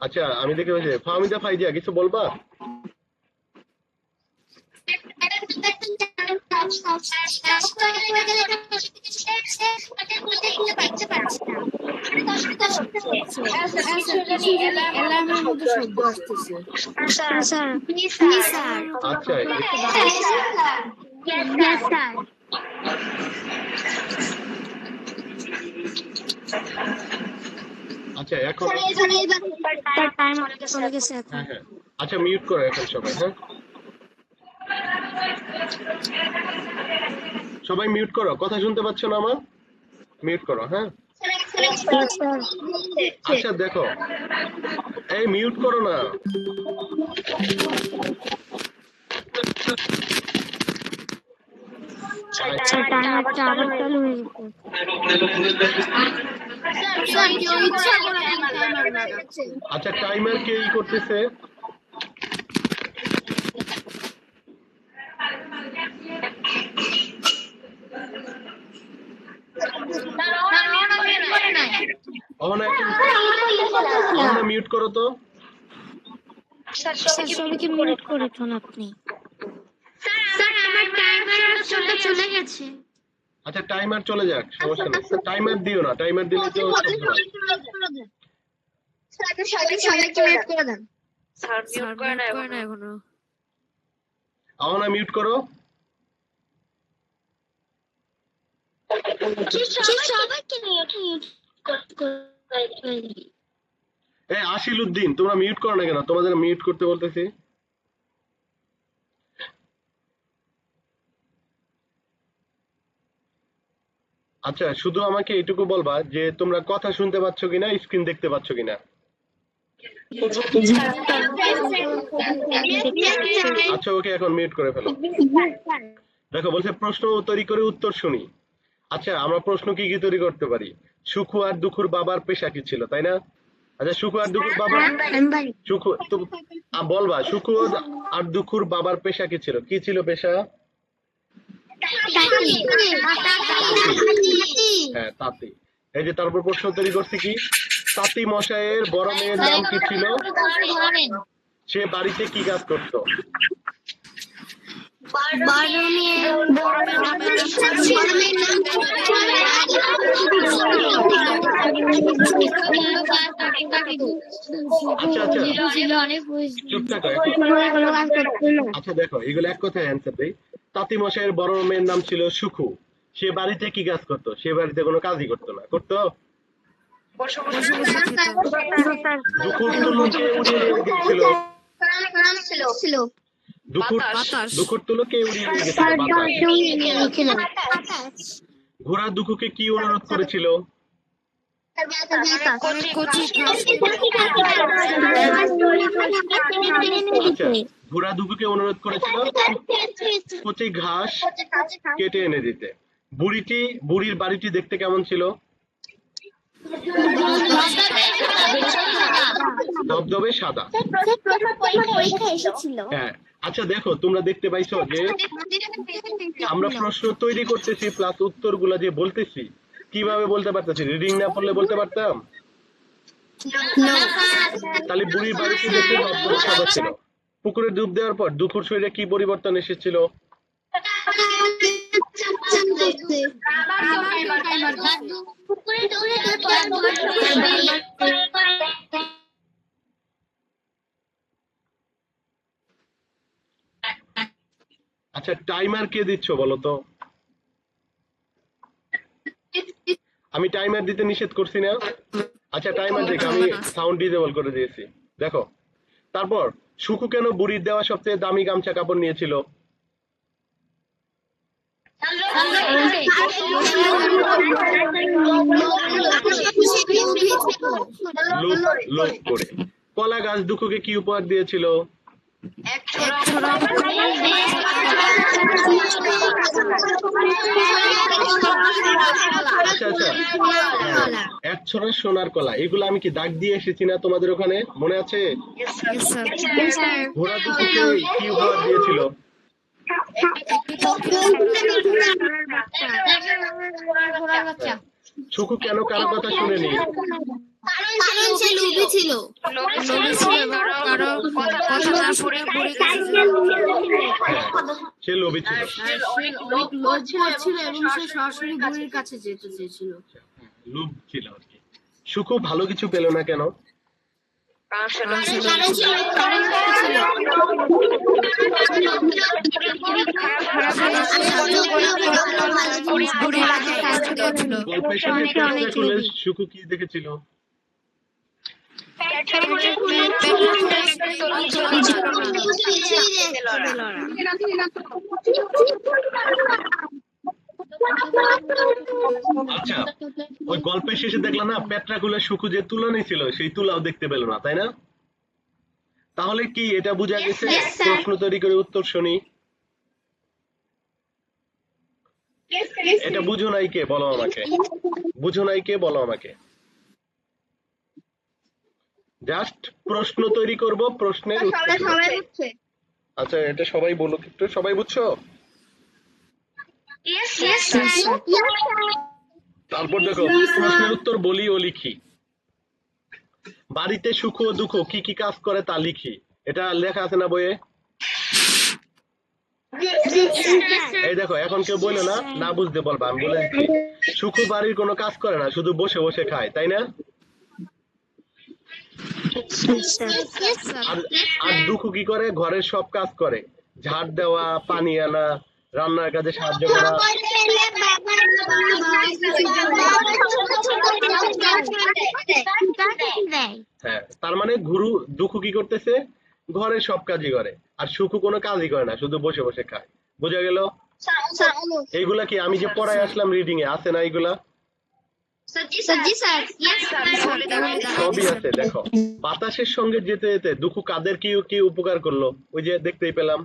আচ্ছা আমি দেখে হয়েছে ফাহমিদা ফাইজিয়া কিছু বলবা? অ্যালার্মের মধ্যে শব্দ আসতেছে। স্যার প্লিজ স্যার আচ্ছা স্যার আচ্ছা এখন তার টাইম চলে গেছে এখন। হ্যাঁ হ্যাঁ আচ্ছা মিউট করো এখন সবাই। হ্যাঁ সবাই মিউট করো। কথা শুনতে পাচ্ছ না আমার? মিউট করো। হ্যাঁ আচ্ছা দেখো এই মিউট করো না। স্যার টাইমারটা আবার চালু হয়ে গেছে। স্যার কেউ ইচ্ছা করে টাইমার লাগাচ্ছে। আচ্ছা টাইমার কে ই করতেছে? অহনা অহনা মিউট করো তো। স্যার সবাইকে মিউট করেছেন আপনি। স্যার আমার টাইমার অপশনটা চলে গেছে। আচ্ছা টাইমার চলে যাক সমস্যা নেই। টাইমার দিও না, টাইমার দিলে তো সবাইকে মিউট করে দেন। স্যার মিউট করে না এখনো। অহনা মিউট করো। সবাইকে মিউট এই আশিল উদ্দিন তোমরা মিউট করো না কেন? তোমাদের মিউট করতে বলতেছি। আচ্ছা শুধু আমাকে এইটুকু বলবা যে তোমরা কথা শুনতে পাচ্ছ কিনা, স্ক্রিন দেখতে পাচ্ছ কিনা। আচ্ছা ওকে এখন মিউট করে ফেলো। দেখো বলছে প্রশ্ন তৈরি করে উত্তর শুনি। আচ্ছা আমরা প্রশ্ন কি কি তৈরি করতে পারি? সুখু আর দুখুর বাবার পেশা কি ছিল, তাই না? আচ্ছা সুখু আর দুখুর বাবা সুখু তো বলবা সুখু আর দুখুর বাবার পেশা কি ছিল? কি ছিল পেশা? হ্যাঁ তাঁতি। এই যে তারপর প্রশ্ন তৈরি করছি কি তাঁতি মশাইয়ের বড় মেয়ের নাম কি ছিল? সে বাড়িতে কি কাজ করতো? আচ্ছা আচ্ছা চুপ থাকো। আচ্ছা দেখো এগুলো এক কথায় অ্যান্সার দেই। তাঁতি মশাইয়ের বড় মেয়ের নাম ছিল সুখু। সে বাড়িতে কি কাজ করতো? সে বাড়িতে কোনো কাজই করতো না। করতো? দুখুর তুলো কে উড়িয়ে নিয়ে গেছিল? দুখুর তুলো কে উড়িয়ে নিয়ে গেছিল? বাতাস। ঘোড়া দুখুকে কি অনুরোধ করেছিল? আচ্ছা ঘোড়া দুখুকে অনুরোধ করেছিল কচি ঘাস কেটে এনে দিতে। বুড়ির বাড়িটি দেখতে কেমন ছিল? ধবধবে সাদা। হ্যাঁ আচ্ছা দেখো তোমরা দেখতে পাইছো যে আমরা প্রশ্ন তৈরি করতেছি প্লাস উত্তরগুলা যে বলতেছি কিভাবে বলতে পারতেছি? রিডিং না পড়লে বলতে পারতাম? তাহলে বুড়ির বাড়িতে দেখতে ধবধবে সাদা ছিল। পুকুরে ডুব দেওয়ার পর দুখুর শরীরে কি পরিবর্তন এসেছিল? আচ্ছা টাইমার কে দিচ্ছ বলো তো? আমি টাইমার দিতে নিষেধ করছি না? আচ্ছা টাইমার দেখো আমি সাউন্ড ডিসেবল করে দিয়েছি। দেখো তারপর সুখু কেন বুড়ির দেওয়া সবচেয়ে দামি গামছা কাপড় নিয়েছিল? লোভ করে। কলা গাছ দুখুকে কি উপহার দিয়েছিল? আচ্ছা আচ্ছা আচ্ছা, সোনার হ্যাঁ, কলা। এক ছড়া সোনার কলা, এগুলো আমি কি দাগ দিয়ে এসেছি না তোমাদের ওখানে, মনে আছে? Yes, sir. Yes, sir. ঘোড়া দুটোকে কি উপহার দিয়েছিল? একটি পক্ষী ও ঘোড়ার বাচ্চা। ঘোড়ার বাচ্চা। সুখু কেন কারো কথা শুনেনি? কারণ সে লোভী ছিল। লোভী ছিল এবং কারো কথা না শুনে বুড়ির কাছে যেত। হ্যাঁ, সে লোভী ছিল। আর সে অনেক লোভ ছিল এবং সে সরাসরি বুড়ির কাছে যেতে চেয়েছিল। লোভ ছিল আর কি। সুখু ভালো কিছু পেল না কেন? কারণ সে কারণ লোভী সে ছিল। বুড়ির কাছে কষ্ট দিয়েছিল। গল্পের সাথে পেটটা খুলে সুখু কি দেখেছিল? আচ্ছা, ওই গল্পের শেষে দেখলাম না, পেটটা খুলে সুখু যে তুলা নিয়েছিল সেই তুলাও দেখতে পেল না, তাই না? তাহলে কি এটা বোঝা গেছে? Yes, sir. প্রশ্ন তৈরি করে উত্তর শুনি। এটা বুঝো নাই কে, বলো আমাকে। বুঝো নাই কে, বলো আমাকে। জাস্ট প্রশ্ন তৈরি করব, প্রশ্নের উত্তর দেব। আচ্ছা, এটা সবাই বলো একটু, সবাই বুঝছো? তারপর দেখো, প্রশ্নের উত্তর বলি ও লিখি। বাড়িতে সুখ ও দুঃখ কি কি কাজ করে তা লিখি। এটা লেখা আছে না বইয়ে? এই দেখো, এখন কেউ বললো না, না বুঝতে বলবা, আমি বলে দিচ্ছি। সুখ বাড়ির কোনো কাজ করে না, শুধু বসে বসে খায়, তাই না? আর আর দুঃখ কি করে? ঘরের সব কাজ করে, ঝাড় দেওয়া, পানি আনা, রান্নার কাজে সাহায্য করা। হ্যাঁ, তার মানে দুঃখ কি করতেছে? ঘরের সব কাজই করে। আর সুখ কোনো কাজই করে না, শুধু বসে বসে খায়। বোঝা গেল? এইগুলা কি আমি যে পড়ায় আসলাম রিডিং এ আছে না? এইগুলা সবই আছে। দেখো, বাতাসের সঙ্গে যেতে যেতে দুঃখ কাদের কি কি উপকার করলো, ওই যে দেখতেই পেলাম।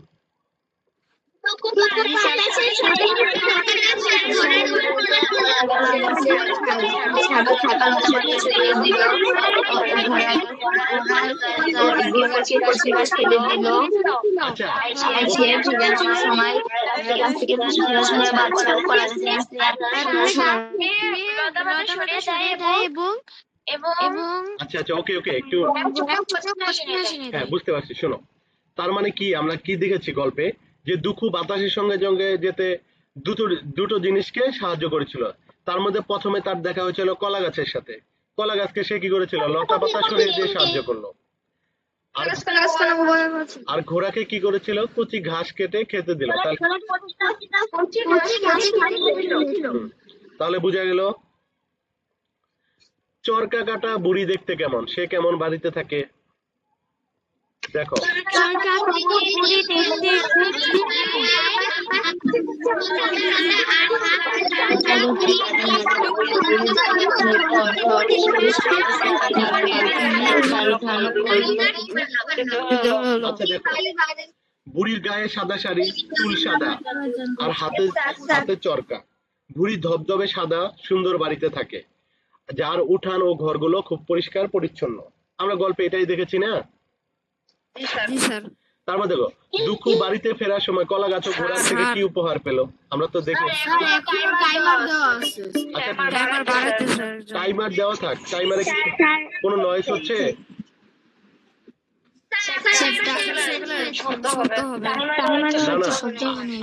আচ্ছা, আচ্ছা আচ্ছা, ওকে ওকে, একটু হ্যাঁ বুঝতে পারছি। শোনো, তার মানে কি আমরা কি দেখেছি গল্পে, যে দুঃখ বাতাসের সঙ্গে সঙ্গে যেতে দুটো দুটো জিনিসকে সাহায্য করেছিল। তার মধ্যে প্রথমে তার দেখা হয়েছিল কলা গাছের সাথে। কলা গাছকে সে কি করেছিল? লতা পাতা সরিয়ে দিয়ে সাহায্য করলো। আর আর ঘোড়াকে কি করেছিল? কচি ঘাস কেটে খেতে দিল। তাহলে বোঝা গেল চরকা কাটা বুড়ি দেখতে কেমন, সে কেমন বাড়িতে থাকে। দেখো, আচ্ছা দেখো, বুড়ির গায়ে সাদা শাড়ি, চুল সাদা, আর হাতে হাতে চরকা। বুড়ি ধবধবে সাদা সুন্দর বাড়িতে থাকে, যার উঠান ও ঘরগুলো খুব পরিষ্কার পরিচ্ছন্ন। আমরা গল্পে এটাই দেখেছি না? জি স্যার। তারপর দেখো, দুঃখ বাড়িতে ফেরার সময় কলা গাছ ও ঘোড়ার থেকে কি উপহার পেল, আমরা তো দেখলাম। টাইমার দেওয়া আছে। আচ্ছা, টাইমার বাড়াতে স্যার। টাইমার দেওয়া থাক, টাইমারে কোনো নয়েজ হচ্ছে? শব্দ হবে। না না,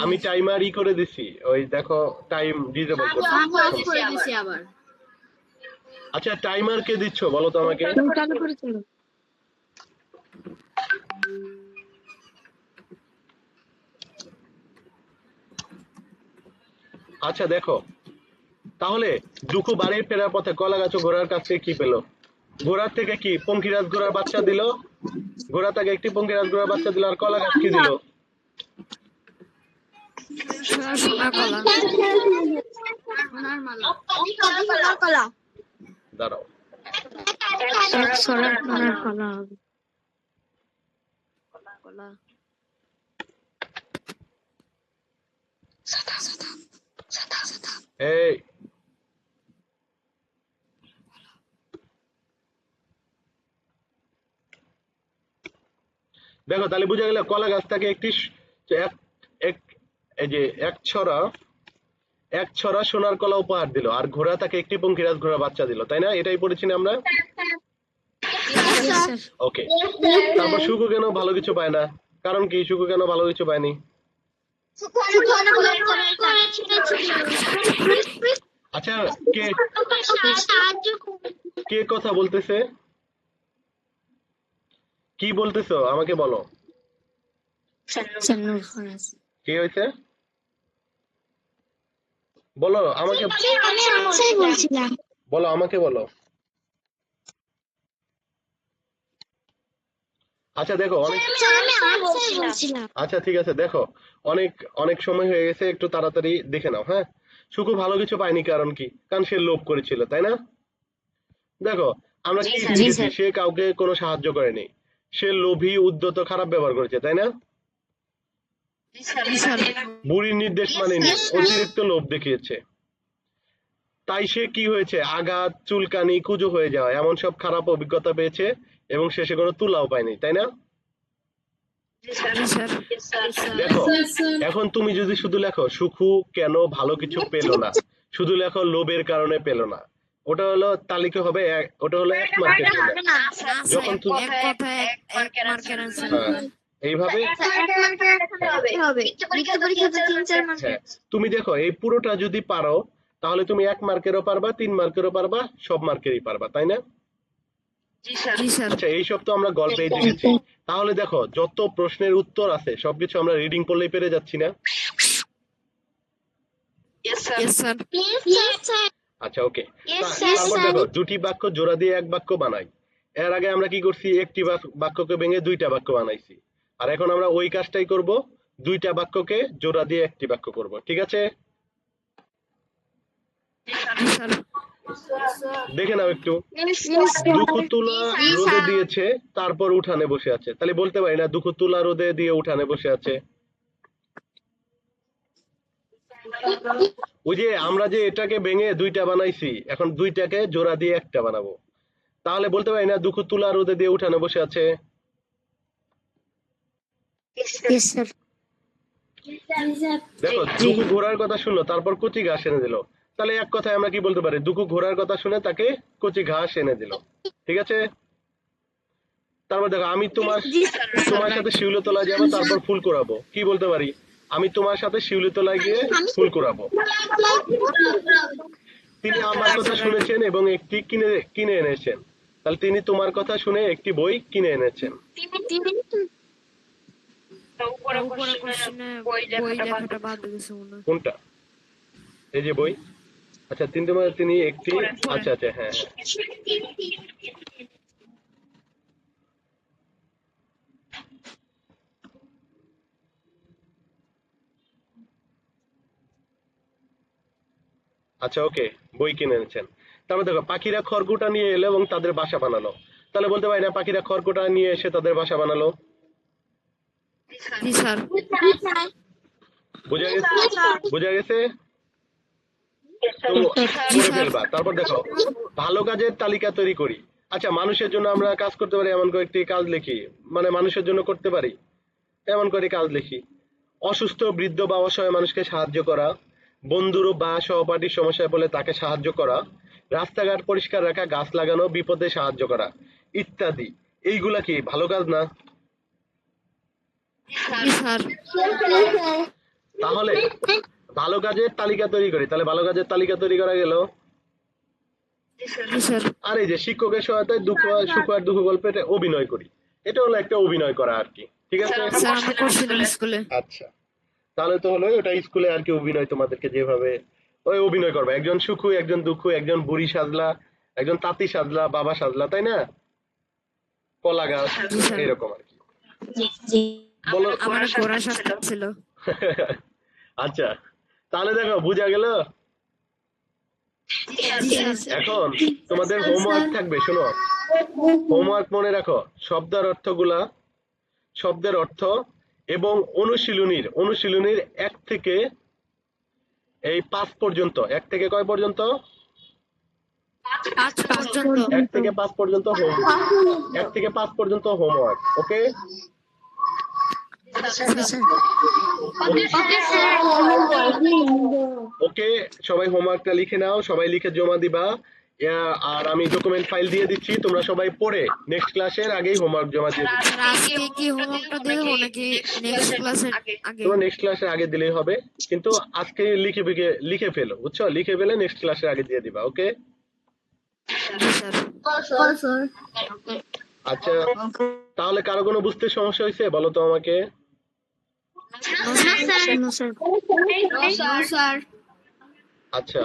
আমি টাইমার করে দিছি, ওই দেখো টাইম ডিসেবল করছি। অফ করে দিছি আবার। আচ্ছা, টাইমার কে দিচ্ছ বলো তো আমাকে। আচ্ছা দেখো, তাহলে দুঃখ বাড়ি ফেরার পথে কলা গাছ ও ঘোড়ার কাছ থেকে কি পেলো? ঘোড়ার থেকে কি পঙ্খিরাজ ঘোড়ার বাচ্চা দিল। ঘোড়া তাকে একটি পঙ্খিরাজ ঘোড়ার বাচ্চা দিল। আর কলা গাছ কি দিল? সোনার কলা। দাঁড়াও, এই দেখো তাহলে বুঝা গেল কলা গাছ থেকে একটি এক এক- এই যে এক ছড়া সোনার কলা উপহার দিল, আর ঘোড়া তাকে একটি পঙ্খিরাজ ঘোড়া বাচ্চা দিল, তাই না? এটাই পড়েছি না আমরা? Yes, sir. ওকে। তারপর সুখু কেন ভালো কিছু পায় না? কারণ কি সুখু কেন ভালো কিছু পায়নি? আচ্ছা, কে সাহায্য কে কথা বলতেছে? কি বলতেছো আমাকে বলো। Sir, Nur Faraz. কি হয়েছে বলো আমাকে, আমি আনসার বলছিলাম। বলো আমাকে বলো। আচ্ছা দেখো অনেক, আমি আনসার বলছিলাম। আচ্ছা ঠিক আছে, দেখো অনেক অনেক সময় হয়ে গেছে, একটু তাড়াতাড়ি দেখে নাও। হ্যাঁ, সুখু ভালো কিছু পায়নি কারণ কি? কারণ সে লোভ করেছিল, তাই না? দেখো আমরা কি শিখেছি? সে কাউকে কোনো সাহায্য করেনি, সে লোভী, উদ্ধত, খারাপ ব্যবহার করেছে, তাই না? জি স্যার। বুড়ির নির্দেশ মানেনি, অতিরিক্ত লোভ দেখিয়েছে। তাই সে কি হয়েছে? আঘাত, চুলকানি, কুজো হয়ে যাওয়া এমন সব খারাপ অভিজ্ঞতা পেয়েছে এবং শেষে কোনো তুলাও পায়নি, তাই না? জি স্যার। দেখো এখন তুমি যদি শুধু লেখো সুখু কেন ভালো কিছু পেল না, শুধু লেখো লোভের কারণে পেল না, ওটা হলো তালিকা হবে ওটা হলো 1 মার্কের জন্য। না স্যার, যখন এক তুমি কথায় এক মার্কের আনসার হ্যাঁ, এইভাবে হবে লিখিত পরীক্ষাতে 3-4 মার্ক। হ্যাঁ, তুমি দেখো এই পুরোটা যদি পারো তাহলে তুমি 1 মার্কেরও পারবা, 3 মার্কেরও পারবা, সব মার্কেরই পারবা, তাই না? জি স্যার। আচ্ছা এইসব তো আমরা গল্পেই দেখেছি। তাহলে দেখো যত প্রশ্নের উত্তর আছে সবকিছু আমরা রিডিং করলেই পেরে যাচ্ছি না? Yes sir. Yes, sir. আচ্ছা ওকে। Yes, sir. তারপর দেখো দুটি বাক্য জোড়া দিয়ে এক বাক্য বানাই। এর আগে আমরা কি করছি? একটি বাক্যকে ভেঙে দুইটা বাক্য বানাইছি। আর এখন আমরা ওই কাজটাই করব, দুইটা বাক্যকে জোড়া দিয়ে একটি বাক্য করব, ঠিক আছে? জি স্যার। দেখে নাও একটু। দুকুতুলা রোদে দিয়েছে তারপর উঠানে বসে আছে, তাহলে বলতে পারি না দুকুতুলা রোদে দিয়ে উঠানে বসে আছে? ওই যে আমরা যে এটাকে ভেঙে দুইটা বানাইছি, এখন দুইটাকে জোড়া দিয়ে একটা বানাবো, তাহলে বলতে পারি না দুকুতুলা রোদে দিয়ে উঠানে বসে আছে? Yes, sir. দেখো দুকু ঘোড়ার কথা শুনলো তারপর কচি ঘাস এনে দিল, তাহলে এক কথায় আমরা কি বলতে পারি? দুকু ঘোড়ার কথা শুনে তাকে কচি ঘাস এনে দিল, ঠিক আছে? তারপর দেখো আমি তোমার সাথে শিউলিতলায় যাবো তারপর ফুল কুড়াবো, কি বলতে পারি? আমি তোমার সাথে শিউলিতলায় গিয়ে ফুল কুড়াবো। তিনি আমার কথা শুনেছেন এবং একটি কিনে এনেছেন, তাহলে তিনি তোমার কথা শুনে একটি বই কিনে এনেছেন। উপরে কোশ্চেনে বই লেখাটা বাদ গেছে মনে হয়। কোনটা? এই যে বই। আচ্ছা তিনি একটি, আচ্ছা আচ্ছা হ্যাঁ হ্যাঁ। আচ্ছা ওকে, বই কিনে এনেছেন। তারপর দেখো পাখিরা খড়কুটা নিয়ে এলো এবং তাদের বাসা বানালো, তাহলে বলতে পারি না পাখিরা খড়কুটা নিয়ে এসে তাদের বাসা বানালো? জি স্যার। বোঝা গেছে? বোঝা গেছে? তো করে ফেলবা। তারপর দেখো ভালো কাজের তালিকা তৈরি করি। আচ্ছা মানুষের জন্য আমরা কাজ করতে পারি এমন কয়েকটি কাজ লিখি, মানে মানুষের জন্য করতে পারি এমন করে কাজ লিখি। অসুস্থ, বৃদ্ধ বা অসহায় মানুষকে সাহায্য করা, বন্ধুর বা সহপাঠীর সমস্যায় পড়লে তাকে সাহায্য করা, রাস্তাঘাট পরিষ্কার রাখা, গাছ লাগানো, বিপদে সাহায্য করা ইত্যাদি। এইগুলা কি ভালো কাজ না? জি স্যার। তাহলে ভালো কাজের তালিকা তৈরি করি, তাহলে ভালো কাজের তালিকা তৈরি করা গেল। জি স্যার। আর এই যে শিক্ষকের সহায়তায় সুখ আর দুঃখ গল্পে অভিনয় করি, এটা হলো একটা অভিনয় করা আর কি, ঠিক আছে? স্যার আমরা করছিলাম স্কুলে। আচ্ছা তাহলে তো হলো ওটা স্কুলে আর কি অভিনয়, তোমাদেরকে যেভাবে ওই অভিনয় করবে, একজন সুখু, একজন দুঃখু, একজন বুড়ি সাজলা, একজন তাঁতি সাজলা, বাবা সাজলা, তাই না? কলা গাছ, জি স্যার। এরকম আর কি। জি। বলো। আমার ঘোড়া শাস্তি ছিল। আচ্ছা তাহলে দেখো বুঝা গেল। জি স্যার। এখন তোমাদের হোমওয়ার্ক থাকবে, শোনো হোমওয়ার্ক মনে রাখো শব্দের অর্থ এবং অনুশীলনীর 1 থেকে এই 5 পর্যন্ত, 1 থেকে কয় পর্যন্ত? 5 পর্যন্ত। 1 থেকে 5 পর্যন্ত 1 থেকে 5 পর্যন্ত হোমওয়ার্ক, ওকে? ওকে, সবাই হোমওয়ার্কটা লিখে নাও, সবাই লিখে জমা দিবা। আর আমি ডকুমেন্ট ফাইল দিয়ে দিচ্ছি, তোমরা সবাই পড়ে নেক্সট ক্লাসের আগেই হোমওয়ার্ক জমা দিয়ে দিবে। স্যার আজকে কি হোমওয়ার্কটা দিয়ে দেবো নাকি নেক্সট ক্লাসের আগে? তোমরা নেক্সট ক্লাসের আগে দিলেই হবে, কিন্তু আজকে লিখে ফেলো, বুঝছো? লিখে ফেলে নেক্সট ক্লাসের আগে দিয়ে দিবা। ওকে, জি স্যার। আচ্ছা, তাহলে কারো কোনো বুঝতে সমস্যা হয়েছে বলো তো আমাকে? স্যার আচ্ছা,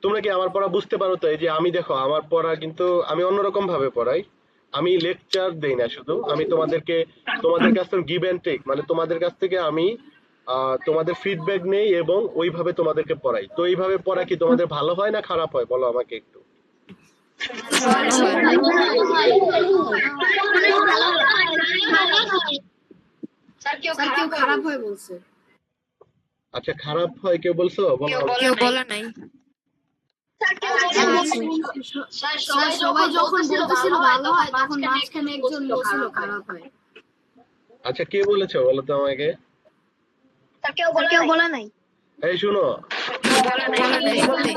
তোমরা কি আমার পড়া বুঝতে পারো তো? এই যে আমি দেখো, আমার পড়া কিন্তু আমি অন্যরকম ভাবে পড়াই। আমি লেকচার দেই না শুধু, আমি তোমাদের কাছ থেকে গিভ এন্ড টেক, মানে তোমাদের কাছ থেকে আমি তোমাদের ফিডব্যাক নেই এবং ওইভাবে তোমাদেরকে পড়াই। তো এইভাবে পড়া কি তোমাদের ভালো হয় না খারাপ হয় বলো আমাকে একটু। স্যার কেউ খারাপ হয় বলছে। আচ্ছা, খারাপ হয় কেউ বলছো? বলো। কেউ বলে নাই। স্যার সবাই যখন বলতেছিল ভালো হয় তখন মাঝখানে একজন বলছিল খারাপ হয়। আচ্ছা, কে বলেছো বলো তো আমাকে? কেউ বলে নাই। এই শুনো, বলে নাই সত্যি।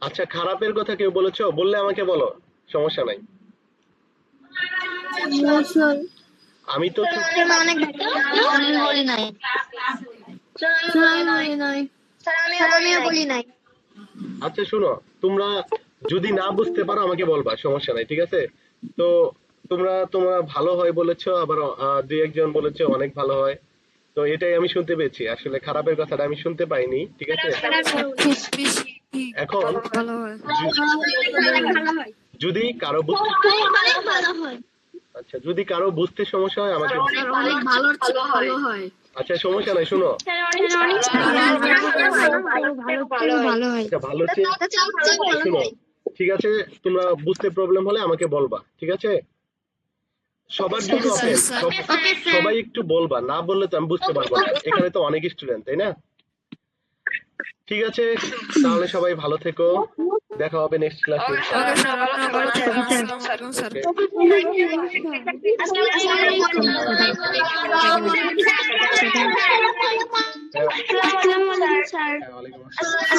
আচ্ছা খারাপের কথা কেউ বলেছো? বললে আমাকে বলো, সমস্যা নাই। আমি তো আচ্ছা শুনো, তোমরা যদি না বুঝতে পারো আমাকে বলবা, সমস্যা নাই, ঠিক আছে? তো তোমরা ভালো হয় বলেছো, আবার দুই একজন বলেছো অনেক ভালো হয়। তো এটাই আমি শুনতে পেয়েছি, আসলে খারাপের কথাটা আমি শুনতে পাইনি, ঠিক আছে? খুব বেশি এখন ভালো হয়। যদি কারো আচ্ছা, যদি কারো বুঝতে সমস্যা হয় আমাকে অনেক ভালো হয়। আচ্ছা, সমস্যা নাই, শুনো। ভালো হয়। আচ্ছা, ভালো শুনো, ঠিক আছে? তোমরা বুঝতে প্রবলেম হলে আমাকে বলবা, ঠিক আছে? সবার জন্য ওপেন, সবাই একটু বলবা, না বললে তো আমি বুঝতে পারবো না, এখানে তো অনেক স্টুডেন্ট, তাই না? ঠিক আছে, তাহলে সবাই ভালো থেকো, দেখা হবে নেক্সট ক্লাসে। ওকে স্যার, আপনারা ভালো থাকবেন। আসসালামু আলাইকুম স্যার। ওয়ালাইকুম আসসালাম।